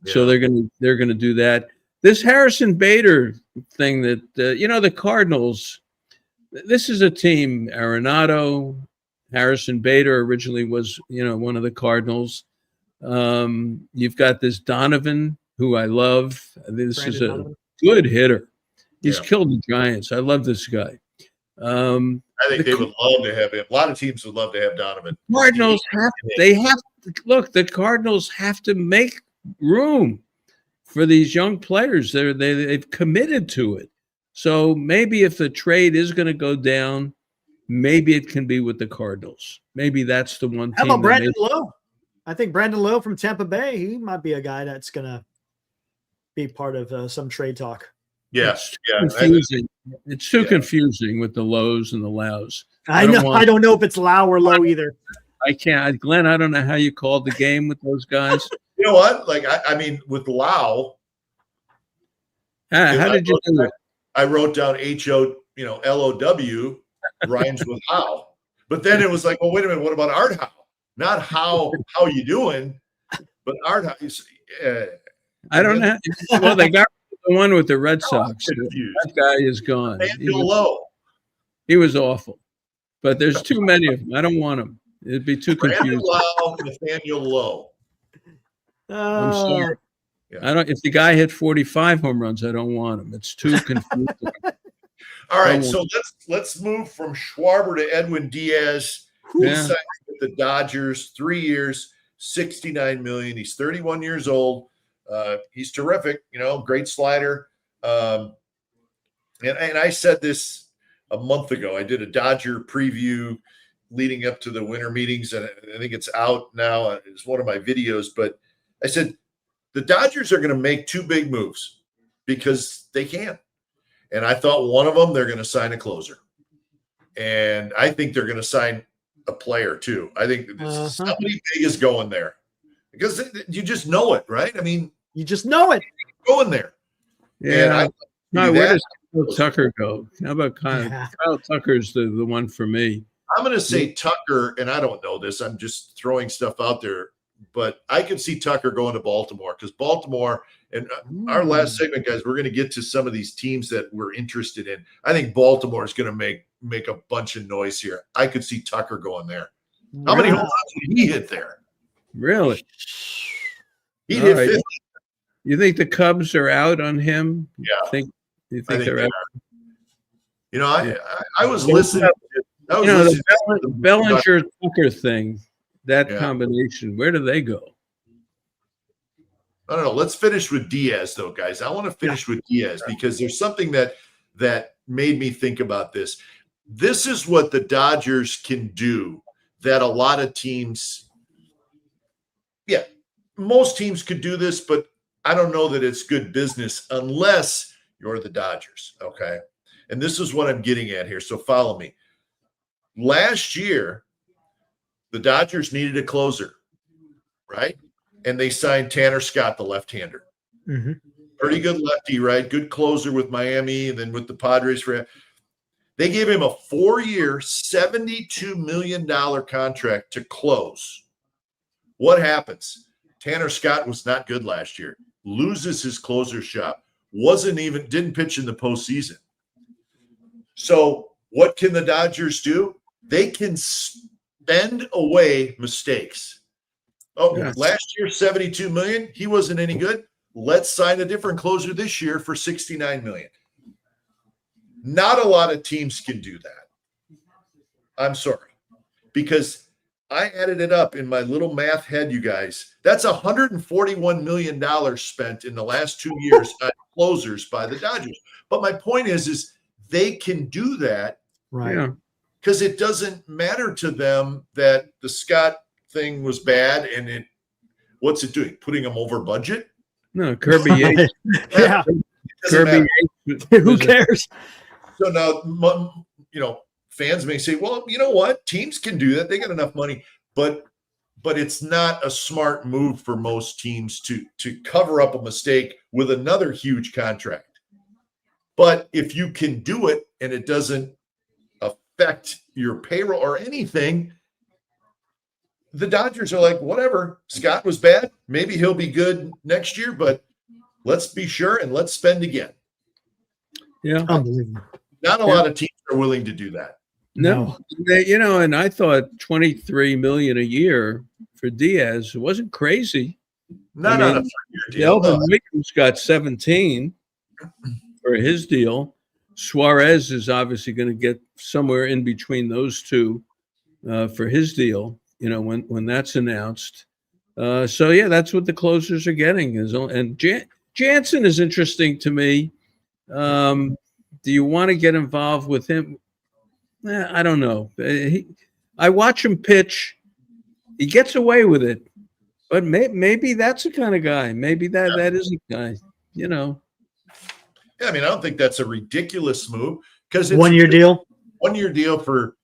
[SPEAKER 2] Yeah. So they're going to do that. This Harrison Bader thing that the Cardinals. This is a team. Arenado, Harrison Bader originally was one of the Cardinals. You've got this Donovan, who I love. This Brandon is a Donovan. Good hitter. He's killed the Giants. I love this guy.
[SPEAKER 1] I think they would love to have him. A lot of teams would love to have Donovan.
[SPEAKER 2] Cardinals the Cardinals have to make room for these young players. They've committed to it. So maybe if the trade is going to go down, maybe it can be with the Cardinals. Maybe that's the one.
[SPEAKER 3] How about Brandon Lowe? I think Brandon Lowe from Tampa Bay, he might be a guy that's going to be part of some trade talk.
[SPEAKER 1] Yes,
[SPEAKER 2] confusing. It's too confusing with the Lows and the Lows.
[SPEAKER 3] I don't know if it's Lau or Low either.
[SPEAKER 2] I can't, Glenn. I don't know how you called the game with those guys.
[SPEAKER 1] You know what? Like I mean, with Lau,
[SPEAKER 2] how did you do it?
[SPEAKER 1] I wrote down HO, LOW rhymes with how. But then it was like, well, wait a minute, what about Art Howe? Not how you doing, but Art Howe.
[SPEAKER 2] I don't know. Well, they got the one with the Red Sox.
[SPEAKER 1] Confused.
[SPEAKER 2] That guy is gone.
[SPEAKER 1] Nathaniel Lowe.
[SPEAKER 2] He was awful. But there's too many of them. I don't want them. It'd be too confusing.
[SPEAKER 1] Nathaniel Lowe.
[SPEAKER 2] I'm sorry. Yeah. If the guy hit 45 home runs, I don't want him. It's too confusing.
[SPEAKER 1] All right, so let's move from Schwarber to Edwin Diaz. He signed with the Dodgers, 3 years, $69 million. He's 31 years old. He's terrific, great slider. And I said this a month ago. I did a Dodger preview leading up to the winter meetings, and I think it's out now. It's one of my videos, but I said the Dodgers are going to make two big moves because they can. And I thought one of them, they're going to sign a closer. And I think they're going to sign a player too. I think somebody big is going there because you just know it, right? I mean,
[SPEAKER 3] you just know it.
[SPEAKER 1] Going there.
[SPEAKER 2] Yeah. Where does Kyle Tucker go? How about Kyle Tucker's the one for me?
[SPEAKER 1] I'm going to say Tucker, and I don't know this. I'm just throwing stuff out there. But I could see Tucker going to Baltimore because Baltimore and our last segment, guys, we're going to get to some of these teams that we're interested in. I think Baltimore is going to make a bunch of noise here. I could see Tucker going there. How many home runs did he hit there?
[SPEAKER 2] Really?
[SPEAKER 1] He hit 50.
[SPEAKER 2] You think the Cubs are out on him?
[SPEAKER 1] Yeah.
[SPEAKER 2] You think they're out?
[SPEAKER 1] I was listening.
[SPEAKER 2] The Bellinger Tucker thing. That combination, where do they go?
[SPEAKER 1] I don't know. Let's finish with Diaz, though, guys. I want to finish with Diaz because there's something that made me think about this. This is what the Dodgers can do that a lot of teams, most teams could do this, but I don't know that it's good business unless you're the Dodgers, okay? And this is what I'm getting at here, so follow me. Last year, the Dodgers needed a closer, right? And they signed Tanner Scott, the left-hander.
[SPEAKER 3] Mm-hmm.
[SPEAKER 1] Pretty good lefty, right? Good closer with Miami and then with the Padres. They gave him a 4-year, $72 million contract to close. What happens? Tanner Scott was not good last year. Loses his closer shot. Didn't pitch in the postseason. So what can the Dodgers do? They can spend away mistakes. Last year, $72 million. He wasn't any good. Let's sign a different closer this year for $69 million. Not a lot of teams can do that. I'm sorry. Because I added it up in my little math head, you guys. That's $141 million spent in the last 2 years on closers by the Dodgers. But my point is they can do that.
[SPEAKER 3] Right. Yeah.
[SPEAKER 1] Because it doesn't matter to them that the Scott thing was bad and what's it doing? Putting them over budget?
[SPEAKER 2] No, Kirby Yates.
[SPEAKER 3] Yeah.
[SPEAKER 2] Kirby
[SPEAKER 3] Yates. Who cares?
[SPEAKER 1] So now, fans may say, well, you know what? Teams can do that. They got enough money. But it's not a smart move for most teams to cover up a mistake with another huge contract. But if you can do it and it doesn't affect your payroll or anything, the Dodgers are like, whatever. Scott was bad. Maybe he'll be good next year, but let's be sure and let's spend again.
[SPEAKER 2] Yeah.
[SPEAKER 3] Unbelievable.
[SPEAKER 1] Not a lot of teams are willing to do that.
[SPEAKER 2] No. And I thought $23 million a year for Diaz wasn't crazy.
[SPEAKER 1] Not on a 3-year deal.
[SPEAKER 2] Delvin Williams got 17 for his deal. Suarez is obviously going to get somewhere in between those two for his deal, when that's announced. That's what the closers are getting. And Jansen is interesting to me. Do you want to get involved with him? I don't know. I watch him pitch. He gets away with it. But maybe that's the kind of guy. Maybe that is a guy,
[SPEAKER 1] Yeah, I mean, I don't think that's a ridiculous move because it's
[SPEAKER 3] 1 year deal.
[SPEAKER 1] 1 year deal for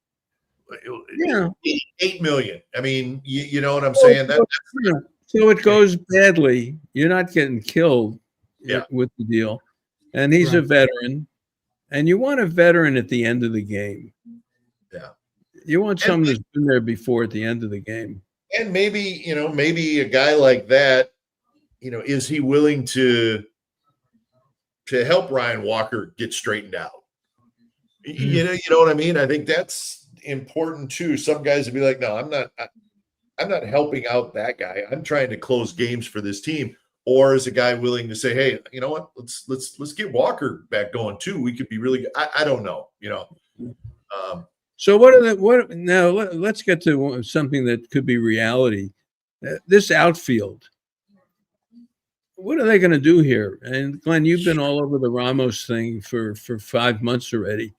[SPEAKER 1] $8 million. I mean, you know what I'm saying?
[SPEAKER 2] So it goes badly. You're not getting killed with the deal. And he's a veteran. And you want a veteran at the end of the game.
[SPEAKER 1] Yeah.
[SPEAKER 2] You want someone who's been there before at the end of the game.
[SPEAKER 1] And maybe, maybe a guy like that, is he willing to help Ryan Walker get straightened out? You know what I mean? I think that's important too. Some guys would be like, no, I'm not helping out that guy. I'm trying to close games for this team. Or is a guy willing to say, hey, you know what? Let's get Walker back going too. We could be really good. I don't know,
[SPEAKER 2] So now let's get to something that could be reality. This outfield. What are they going to do here? And Glenn, you've been all over the Ramos thing for 5 months already.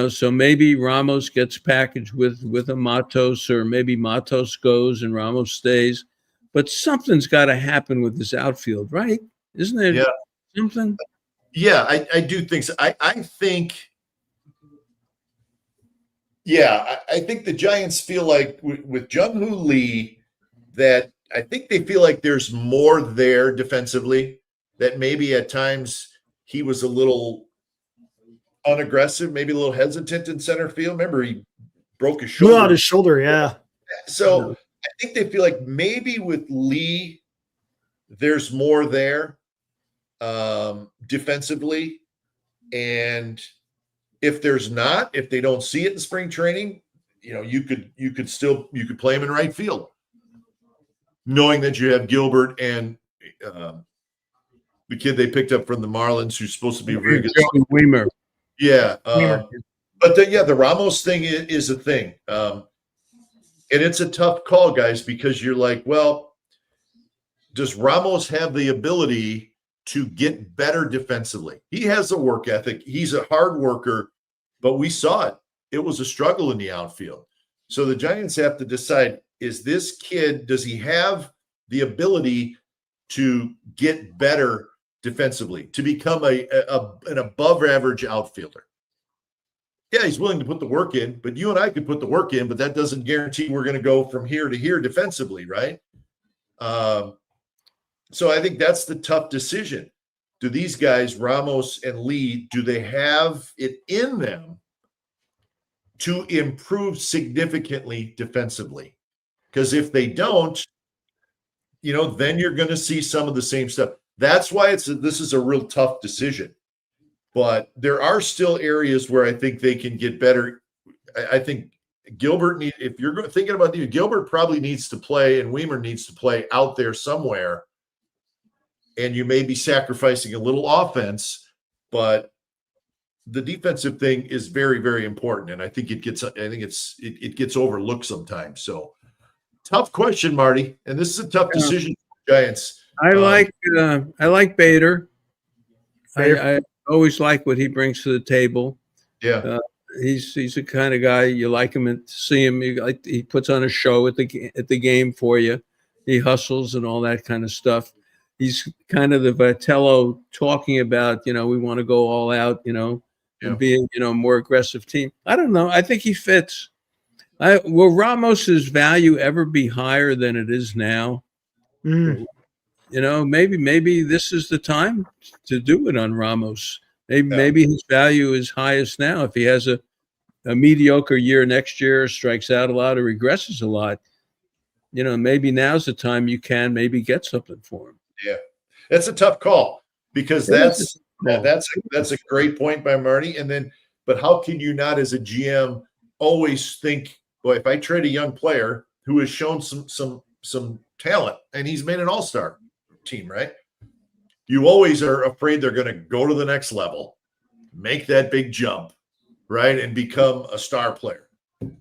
[SPEAKER 2] So maybe Ramos gets packaged with a Matos, or maybe Matos goes and Ramos stays. But something's got to happen with this outfield, right? Isn't there something?
[SPEAKER 1] Yeah, I do think so. I think the Giants feel like with Jung-Hoo Lee that I think they feel like there's more there defensively, that maybe at times he was a little unaggressive, maybe a little hesitant in center field. Remember, he broke his shoulder.
[SPEAKER 3] Blew out his shoulder, yeah.
[SPEAKER 1] So I think they feel like maybe with Lee, there's more there defensively. And if there's not, if they don't see it in spring training, you could play him in right field, knowing that you have Gilbert and the kid they picked up from the Marlins, who's supposed to be a very good
[SPEAKER 2] Weimer.
[SPEAKER 1] Yeah. But the Ramos thing is a thing. And it's a tough call, guys, because you're like, well, does Ramos have the ability to get better defensively? He has a work ethic. He's a hard worker, but we saw it. It was a struggle in the outfield. So the Giants have to decide, is this kid, does he have the ability to get better defensively, to become an above average outfielder? Yeah, he's willing to put the work in, but you and I could put the work in, but that doesn't guarantee we're going to go from here to here defensively, right? So I think that's the tough decision. Do these guys, Ramos and Lee, do they have it in them to improve significantly defensively? Because if they don't, then you're going to see some of the same stuff. That's why this is a real tough decision. But there are still areas where I think they can get better. I think Gilbert if you're thinking about Gilbert probably needs to play, and Weimer needs to play out there somewhere. And you may be sacrificing a little offense, but the defensive thing is very, very important. And I think it gets overlooked sometimes. So tough question, Marty. And this is a tough decision for the Giants.
[SPEAKER 2] I like Bader. I always like what he brings to the table.
[SPEAKER 1] Yeah.
[SPEAKER 2] He's the kind of guy you like him and see him. He puts on a show at the game for you. He hustles and all that kind of stuff. He's kind of the Vitello talking about, we want to go all out, and be a more aggressive team. I don't know. I think he fits. Will Ramos's value ever be higher than it is now? Maybe this is the time to do it on Ramos. Maybe his value is highest now. If he has a mediocre year next year, strikes out a lot or regresses a lot, maybe now's the time you can maybe get something for him.
[SPEAKER 1] Yeah, that's a tough call, because that's a great point by Marty. But how can you not, as a GM, always think, well, if I trade a young player who has shown some talent and he's made an all-star team, right? You always are afraid they're going to go to the next level, make that big jump, right, and become a star player.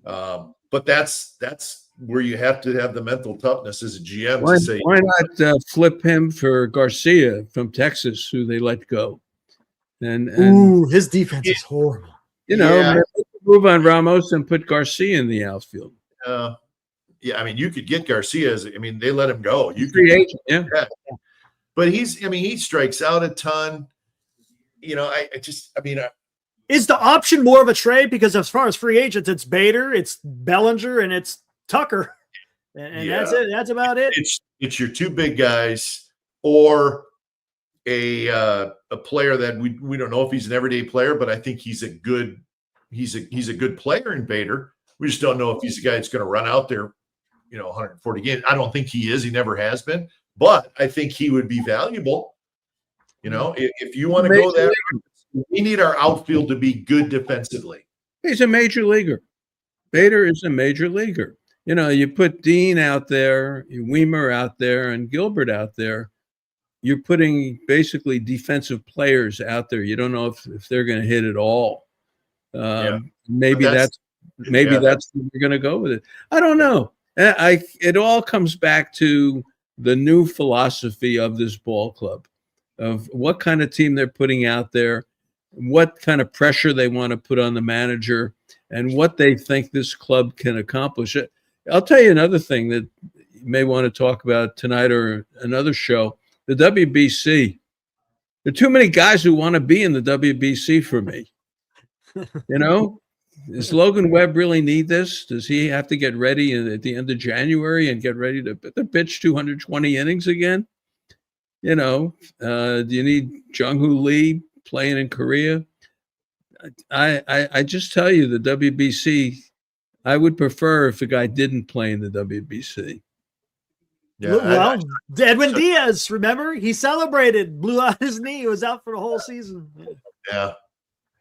[SPEAKER 1] But that's where you have to have the mental toughness as a GM to say,
[SPEAKER 2] why not flip him for Garcia from Texas, who they let go? And
[SPEAKER 3] his defense is horrible.
[SPEAKER 2] Move on Ramos and put Garcia in the outfield.
[SPEAKER 1] You could get Garcia they let him go. You
[SPEAKER 2] free agent, yeah.
[SPEAKER 1] But he strikes out a ton.
[SPEAKER 3] Is the option more of a trade? Because as far as free agents, it's Bader, it's Bellinger, and it's Tucker. And that's it. That's about it.
[SPEAKER 1] It's your two big guys, or a a player that we don't know if he's an everyday player, but I think he's a good player in Bader. We just don't know if he's a guy that's going to run out there, 140 games. I don't think he is. He never has been, but I think he would be valuable. If you want to go there, we need our outfield to be good defensively.
[SPEAKER 2] He's a major leaguer. Bader is a major leaguer. You put Dean out there, Weimer out there, and Gilbert out there. You're putting basically defensive players out there. You don't know if they're going to hit at all. Maybe that's where we're going to go with it. I don't know. It all comes back to the new philosophy of this ball club, of what kind of team they're putting out there, what kind of pressure they want to put on the manager, and what they think this club can accomplish. I'll tell you another thing that you may want to talk about tonight or another show. The WBC. There are too many guys who want to be in the WBC for me. Does Logan Webb really need this? Does he have to get ready at the end of January and get ready to pitch 220 innings again? Do you need Jung-Hoo Lee playing in Korea? I just tell you, the WBC, I would prefer if a guy didn't play in the WBC.
[SPEAKER 3] Yeah, Edwin Diaz, remember? He celebrated, blew out his knee. He was out for the whole season.
[SPEAKER 1] Yeah.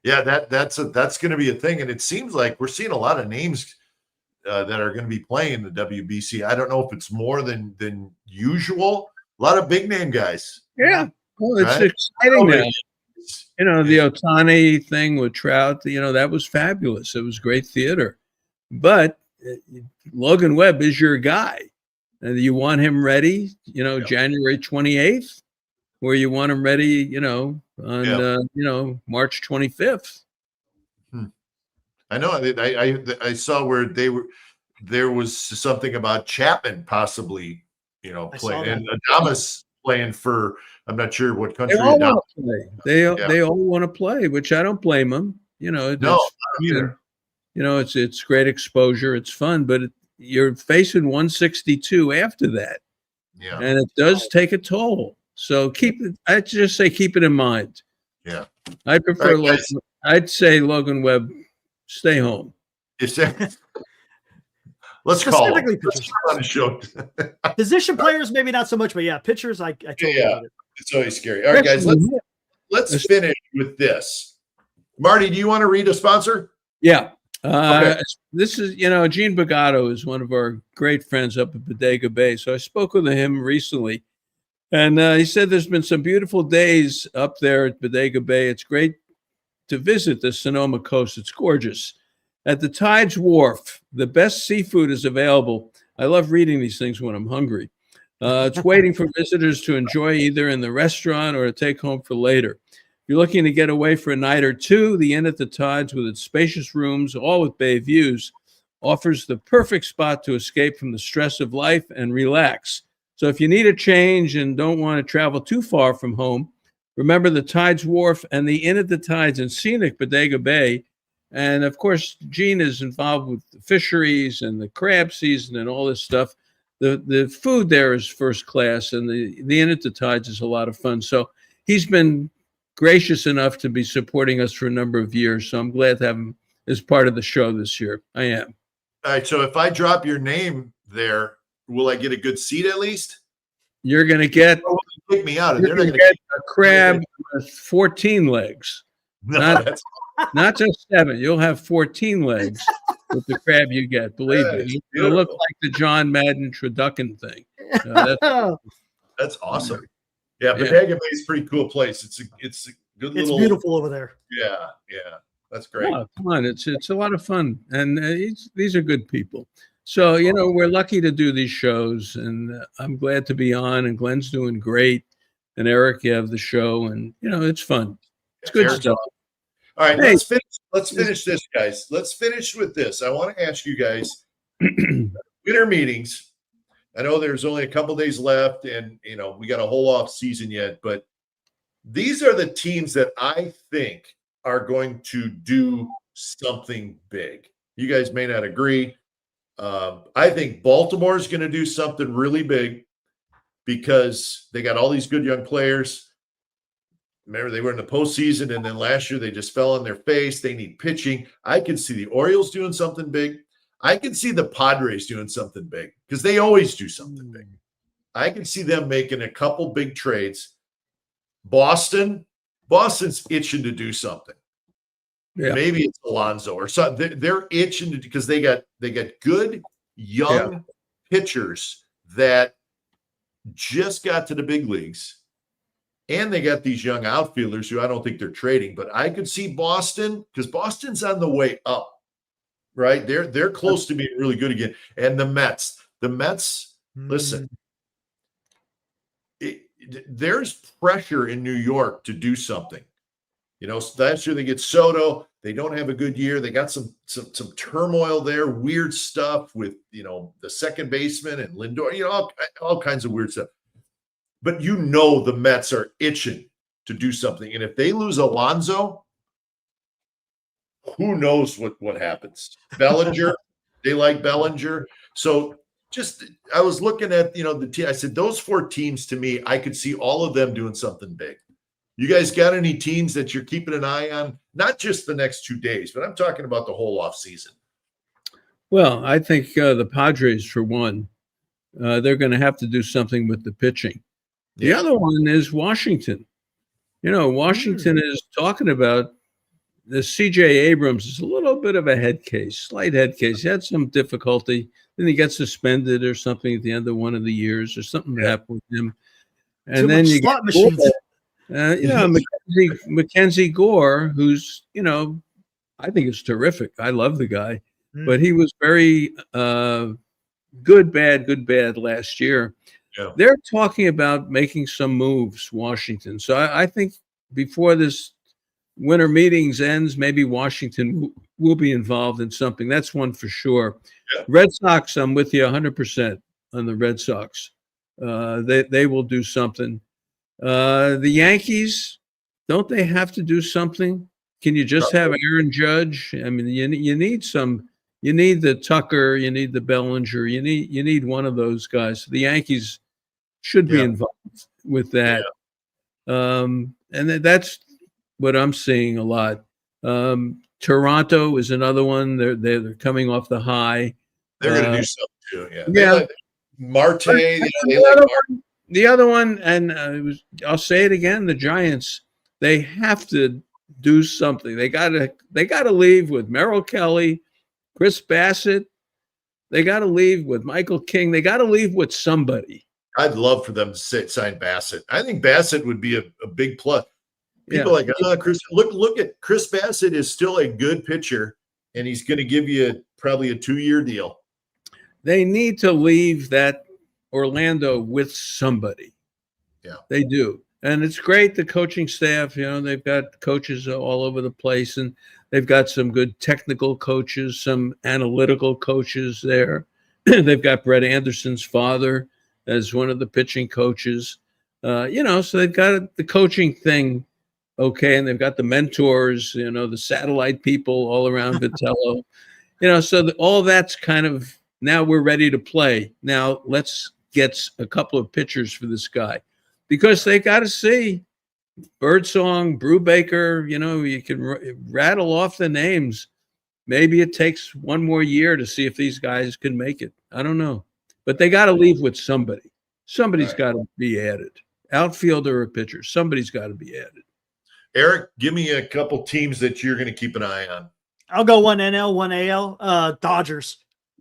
[SPEAKER 1] That's going to be a thing, and it seems like we're seeing a lot of names that are going to be playing in the WBC. I don't know if it's more than usual. A lot of big name guys.
[SPEAKER 2] Yeah, well, it's exciting now. The Ohtani thing with Trout. That was fabulous. It was great theater, but Logan Webb is your guy. And you want him ready, January 28th, or you want him ready, on March 25th.
[SPEAKER 1] I know. I saw where there was something about Chapman possibly, playing, and Adames playing for. I'm not sure what country.
[SPEAKER 2] They all want to play. They all want to play, which I don't blame them. It's great exposure. It's fun, but you're facing 162 after that. Yeah. And it does take a toll. So I'd just say keep it in mind.
[SPEAKER 1] Yeah.
[SPEAKER 2] I prefer I'd say Logan Webb, stay home.
[SPEAKER 1] Let's call him. On the show.
[SPEAKER 3] Position players, maybe not so much, but pitchers, I totally get it.
[SPEAKER 1] It's always scary. All right, guys, let's finish with this. Marty, do you want to read a sponsor?
[SPEAKER 2] Yeah. Okay. This is, Gene Bagato is one of our great friends up at Bodega Bay. So I spoke with him recently, and he said there's been some beautiful days up there at Bodega Bay. It's great to visit the Sonoma coast. It's gorgeous. At the Tides Wharf, the best seafood is available. I love reading these things when I'm hungry. It's waiting for visitors to enjoy either in the restaurant or to take home for later. If you're looking to get away for a night or two, the Inn at the Tides, with its spacious rooms, all with bay views, offers the perfect spot to escape from the stress of life and relax. So if you need a change and don't want to travel too far from home, remember the Tides Wharf and the Inn at the Tides in scenic Bodega Bay. And of course, Gene is involved with the fisheries and the crab season and all this stuff. The food there is first class, and the Inn at the Tides is a lot of fun. So he's been gracious enough to be supporting us for a number of years. So I'm glad to have him as part of the show this year. I am.
[SPEAKER 1] All right. So if I drop your name there, will I get a good seat at least?
[SPEAKER 2] You're going to get
[SPEAKER 1] kick me out.
[SPEAKER 2] You're going to get a crab with 14 legs. No, not just 7. You'll have 14 legs with the crab you get. Believe me. It'll look like the John Madden Traducan thing.
[SPEAKER 1] That's awesome. Yeah, Bodega Bay is a pretty cool place. It's a good little.
[SPEAKER 3] It's beautiful over there.
[SPEAKER 1] Yeah, that's great.
[SPEAKER 2] Oh, fun. It's a lot of fun, and these are good people. So we're lucky to do these shows, and I'm glad to be on. And Glen's doing great, and Eric, you have the show, and it's fun. It's good stuff.
[SPEAKER 1] All right, let's finish this, guys. Let's finish with this. I want to ask you guys, winter meetings. I know there's only a couple days left, and we got a whole off season yet, but these are the teams that I think are going to do something big. You guys may not agree. I think Baltimore is going to do something really big because they got all these good young players. remember they were in the postseason, and then last year they just fell on their face. They need pitching. I can see the Orioles doing something big. I can see the Padres doing something big because they always do something big. I can see them making a couple big trades. Boston's itching to do something.
[SPEAKER 2] Yeah.
[SPEAKER 1] Maybe it's Alonso or something. They're itching to, because they got good young pitchers that just got to the big leagues, and they got these young outfielders who I don't think they're trading. But I could see Boston, because Boston's on the way up, right? They're close to being really good again. And the Mets, listen, there's pressure in New York to do something. You know, last year they get Soto. They don't have a good year. They got some turmoil there, weird stuff with, you know, the second baseman and Lindor, you know, all kinds of weird stuff. But you know the Mets are itching to do something. And if they lose Alonso, who knows what happens. Bellinger, they like Bellinger. So I was looking at, you know, the team. I said, those 4 teams, to me, I could see all of them doing something big. You guys got any teams that you're keeping an eye on? Not just the next 2 days, but I'm talking about the whole off season.
[SPEAKER 2] Well, I think the Padres, for one, they're going to have to do something with the pitching. The other one is Washington. You know, Washington is talking about the C.J. Abrams is a little bit of a head case, slight head case. He had some difficulty. Then he got suspended or something at the end of one of the years, or something happened with him. And then you got Mackenzie Gore, who's, you know, I think is terrific. I love the guy, but he was very good, bad last year. Yeah. They're talking about making some moves, Washington. So I think before this winter meetings ends, maybe Washington will be involved in something. That's one for sure. Yeah. Red Sox, I'm with you 100% on the Red Sox. They will do something. The Yankees, don't they have to do something? Can you just have Aaron Judge? I mean, you need some. You need the Tucker. You need the Bellinger. You need one of those guys. The Yankees should be involved with that. Yeah. And that's what I'm seeing a lot. Toronto is another one. They're coming off the high.
[SPEAKER 1] They're going to do something too. Yeah. Like Marte.
[SPEAKER 2] The other one, and I'll say it again: the Giants. They have to do something. They got to leave with Merrill Kelly, Chris Bassett. They got to leave with Michael King. They got to leave with somebody.
[SPEAKER 1] I'd love for them to sign Bassett. I think Bassett would be a big plus. People like, Chris. Look at Chris Bassett is still a good pitcher, and he's going to give you probably a 2-year deal.
[SPEAKER 2] They need to leave that Orlando with somebody. Yeah, they do. And it's great, the coaching staff, you know, they've got coaches all over the place, and they've got some good technical coaches, some analytical coaches there. They've got Brett Anderson's father as one of the pitching coaches. You know, so they've got the coaching thing okay, and they've got the mentors, you know, the satellite people all around Vitello. You know, so all that's kind of, now we're ready to play. Now let's get a couple of pitchers for this guy. Because they got to see Birdsong, Brubaker, you know, you can rattle off the names. Maybe it takes one more year to see if these guys can make it. I don't know. But they got to leave with somebody. Somebody's got to be added. Outfielder or pitcher. Somebody's got to be added.
[SPEAKER 1] Eric, give me a couple teams that you're going to keep an eye on.
[SPEAKER 3] I'll go one NL, one AL. Dodgers.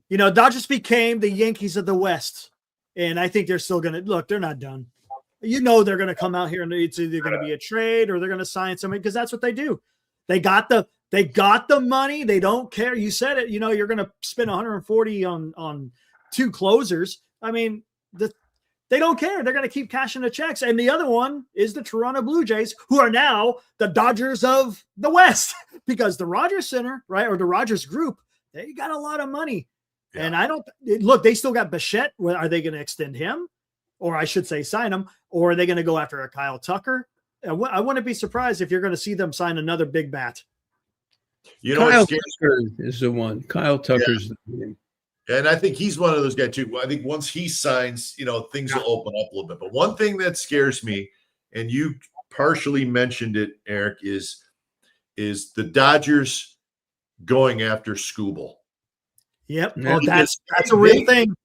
[SPEAKER 3] You know, Dodgers became the Yankees of the West. And I think they're still going to – look, they're not done. You know they're going to come out here and it's either going to be a trade or they're going to sign somebody, because that's what they do. They got the money. They don't care. You said it. You know, you're going to spend 140 on 2 closers. I mean, they don't care. They're going to keep cashing the checks. And the other one is the Toronto Blue Jays, who are now the Dodgers of the West, because the Rogers Center, right, or the Rogers Group, they got a lot of money. Yeah. And they still got Bichette. Are they going to extend him? Or I should say sign him, or are they going to go after a Kyle Tucker? I wouldn't be surprised if you're going to see them sign another big bat.
[SPEAKER 1] You know,
[SPEAKER 2] Kyle Tucker is the one. Kyle Tucker's the name.
[SPEAKER 1] And I think he's one of those guys too. I think once he signs, you know, things will open up a little bit. But one thing that scares me, and you partially mentioned it, Eric, is the Dodgers going after Skubal.
[SPEAKER 3] Yep.
[SPEAKER 2] Yeah.
[SPEAKER 3] Oh, that's a real thing.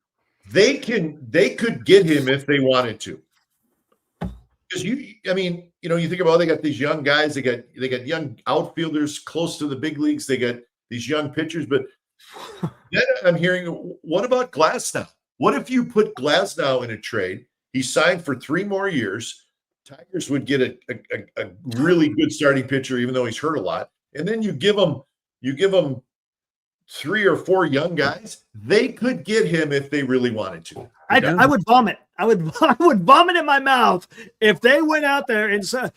[SPEAKER 1] They could get him if they wanted to. Because you think about, they got these young guys, they got young outfielders close to the big leagues, they got these young pitchers, but then I'm hearing, what about Glasnow? What if you put Glasnow in a trade? He signed for 3 more years. Tigers would get a really good starting pitcher, even though he's hurt a lot. And then you give them 3 or 4 young guys. They could get him if they really wanted to.
[SPEAKER 3] I would vomit. I would vomit in my mouth if they went out there and said,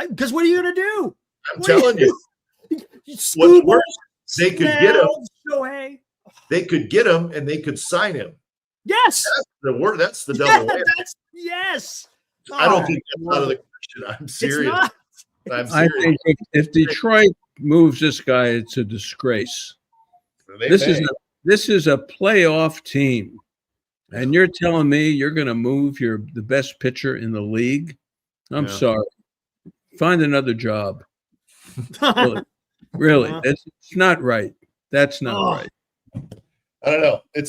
[SPEAKER 3] because what are you going to do?
[SPEAKER 1] I'm telling you. What's worse, they could get him.
[SPEAKER 3] Shohei.
[SPEAKER 1] They could get him and they could sign him.
[SPEAKER 3] Yes.
[SPEAKER 1] That's the word. That's the double whammy.
[SPEAKER 3] Yes.
[SPEAKER 1] I don't think that's out of the question. I'm serious. I'm serious.
[SPEAKER 2] I think if Detroit moves this guy, it's a disgrace. This is a playoff team, and you're telling me you're going to move the best pitcher in the league? I'm sorry. Find another job. Really. It's not right. That's not right.
[SPEAKER 1] I don't know. I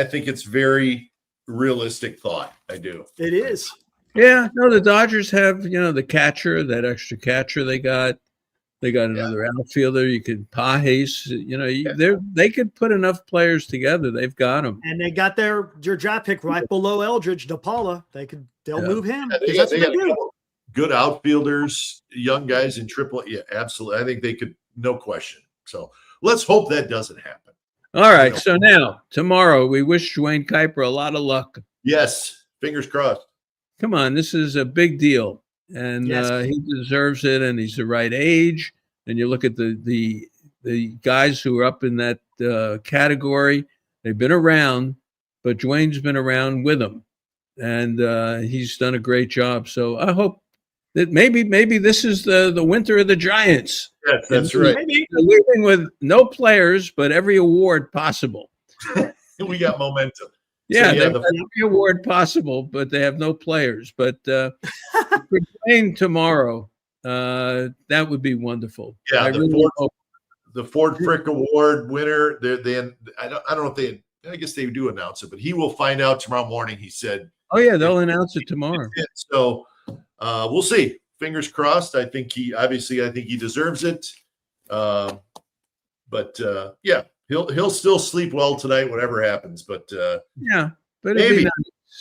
[SPEAKER 1] think it's very realistic thought. I do.
[SPEAKER 3] It is.
[SPEAKER 2] Yeah. No, the Dodgers have, the catcher, that extra catcher they got. They got another outfielder. You could Pajes. They could put enough players together. They've got them,
[SPEAKER 3] and they got their draft pick right below Eldridge, DePaula. They'll move him.
[SPEAKER 1] They got good outfielders, young guys in triple. Yeah, absolutely. I think they could, no question. So let's hope that doesn't happen.
[SPEAKER 2] All right. So now tomorrow, we wish Glen Kuiper a lot of luck.
[SPEAKER 1] Yes, fingers crossed.
[SPEAKER 2] Come on, this is a big deal. And he deserves it, and he's the right age. And you look at the guys who are up in that category; they've been around, but Dwayne's been around with them, and he's done a great job. So I hope that maybe this is the winter of the Giants.
[SPEAKER 1] Yes, that's right.
[SPEAKER 2] They're leaving with no players, but every award possible.
[SPEAKER 1] We got momentum.
[SPEAKER 2] Yeah, they have every award possible, but they have no players. But for Dwayne tomorrow, that would be wonderful.
[SPEAKER 1] Yeah, the Ford Frick Award winner. I don't know if I guess they do announce it, but he will find out tomorrow morning. He said.
[SPEAKER 2] Oh yeah, they'll announce it tomorrow.
[SPEAKER 1] So we'll see. Fingers crossed. I think he deserves it. But yeah. He'll still sleep well tonight, whatever happens. But maybe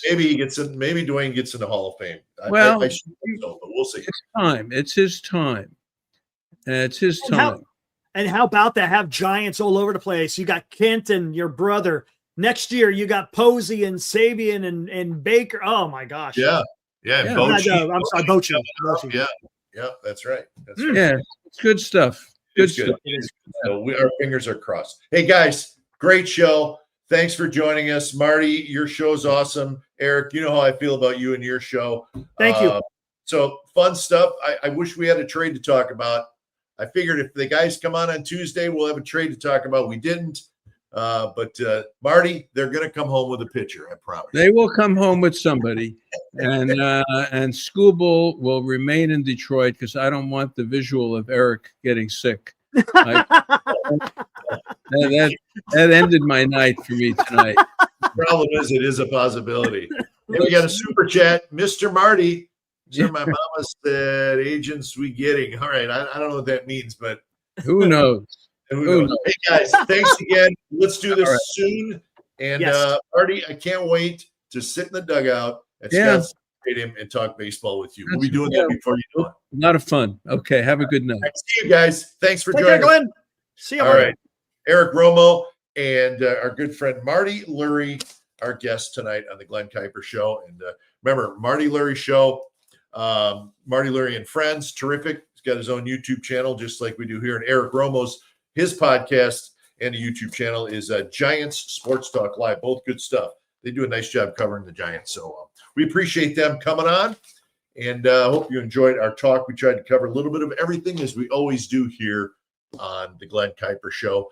[SPEAKER 1] he gets in. Maybe Dwayne gets in the Hall of Fame.
[SPEAKER 2] Well,
[SPEAKER 1] I should think so, but we'll see.
[SPEAKER 2] It's time. It's his time. It's his time.
[SPEAKER 3] And how about that? Have Giants all over the place. You got Kenton, your brother. Next year, you got Posey and Sabian and Baker. Oh my gosh.
[SPEAKER 1] Yeah.
[SPEAKER 3] Bochy. I'm sorry, Bochy.
[SPEAKER 1] Yeah. That's right.
[SPEAKER 2] Yeah, it's good stuff. Good stuff.
[SPEAKER 1] So our fingers are crossed. Hey guys, great show. Thanks for joining us. Marty, your show's awesome. Eric, you know how I feel about you and your show.
[SPEAKER 3] Thank you.
[SPEAKER 1] So fun stuff. I wish we had a trade to talk about. I figured if the guys come on Tuesday, we'll have a trade to talk about. We didn't. But Marty, they're going to come home with a pitcher, I promise.
[SPEAKER 2] They will come home with somebody. And Skubal will remain in Detroit because I don't want the visual of Eric getting sick. That ended my night for me tonight.
[SPEAKER 1] The problem is, it is a possibility. Hey, we got a super chat, Mr. Marty. Sure, my mama said, "Agents, we getting." All right, I don't know what that means, but
[SPEAKER 2] who knows?
[SPEAKER 1] Hey guys, thanks again. Let's do this soon. And Marty, I can't wait to sit in the dugout at Scott Stadium and talk baseball with you. We'll be doing that before you know it.
[SPEAKER 2] A lot of fun. Okay, have a good night.
[SPEAKER 1] See you guys. Thanks for joining us.
[SPEAKER 3] Glenn. See you.
[SPEAKER 1] All right, Eric Romo and our good friend Marty Lurie, our guest tonight on the Glen Kuiper Show. And remember, Marty Lurie Show, Marty Lurie and Friends, terrific. He's got his own YouTube channel, just like we do here. And Eric Romo's, his podcast and a YouTube channel is Giants Sports Talk Live. Both good stuff. They do a nice job covering the Giants. So we appreciate them coming on. And hope you enjoyed our talk. We tried to cover a little bit of everything, as we always do here on the Glen Kuiper Show.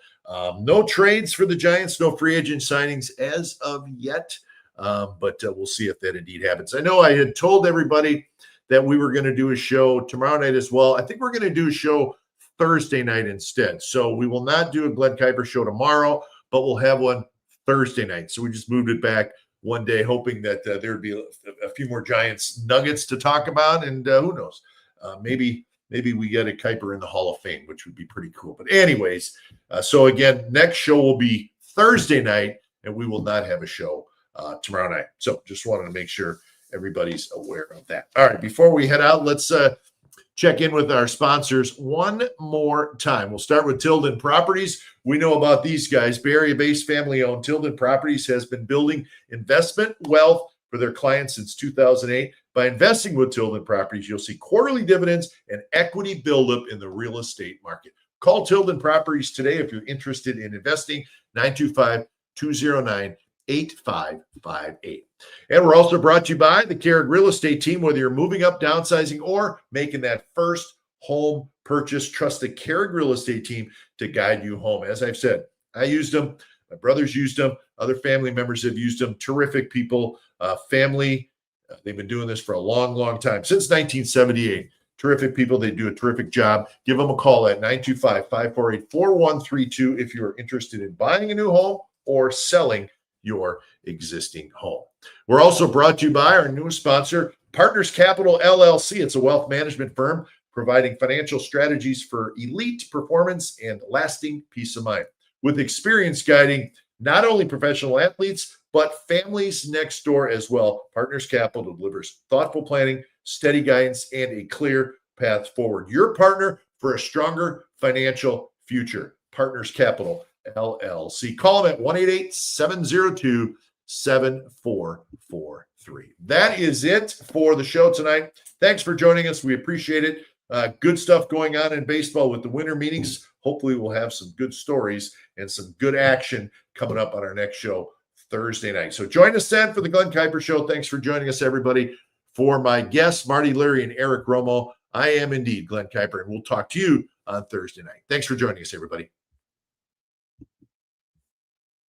[SPEAKER 1] No trades for the Giants, no free agent signings as of yet. But we'll see if that indeed happens. I know I had told everybody that we were going to do a show tomorrow night as well. I think we're going to do a show Thursday night instead. So we will not do a Glen Kuiper show tomorrow, but we'll have one Thursday night. So we just moved it back one day, hoping that there would be a few more Giants nuggets to talk about. And who knows, maybe we get a Kuiper in the Hall of Fame, which would be pretty cool. But anyways, so again, next show will be Thursday night, and we will not have a show tomorrow night. So just wanted to make sure everybody's aware of that. All right, before we head out, let's check in with our sponsors one more time. We'll start with Tilden Properties. We know about these guys. Bay Area-based, family-owned Tilden Properties has been building investment wealth for their clients since 2008. By investing with Tilden Properties, you'll see quarterly dividends and equity buildup in the real estate market. Call Tilden Properties today if you're interested in investing, 925-209-8558. And we're also brought to you by the Carrick Real Estate Team. Whether you're moving up, downsizing, or making that first home purchase, trust the Carrick Real Estate Team to guide you home. As I've said, I used them. My brothers used them. Other family members have used them. Terrific people, family. They've been doing this for a long, long time, since 1978. Terrific people. They do a terrific job. Give them a call at 925-548-4132 if you're interested in buying a new home or selling your existing home. We're also brought to you by our newest sponsor, Partners Capital LLC. It's a wealth management firm providing financial strategies for elite performance and lasting peace of mind. With experience guiding not only professional athletes, but families next door as well, Partners Capital delivers thoughtful planning, steady guidance, and a clear path forward. Your partner for a stronger financial future. Partners Capital LLC. Call them at 1-888-702-7443. That is it for the show tonight. Thanks for joining us. We appreciate it. Good stuff going on in baseball with the winter meetings. Hopefully we'll have some good stories and some good action coming up on our next show Thursday night. So join us then for the Glen Kuiper Show. Thanks for joining us, everybody. For my guests, Marty Lurie and Eric Romo, I am indeed Glen Kuiper, and we'll talk to you on Thursday night. Thanks for joining us, everybody.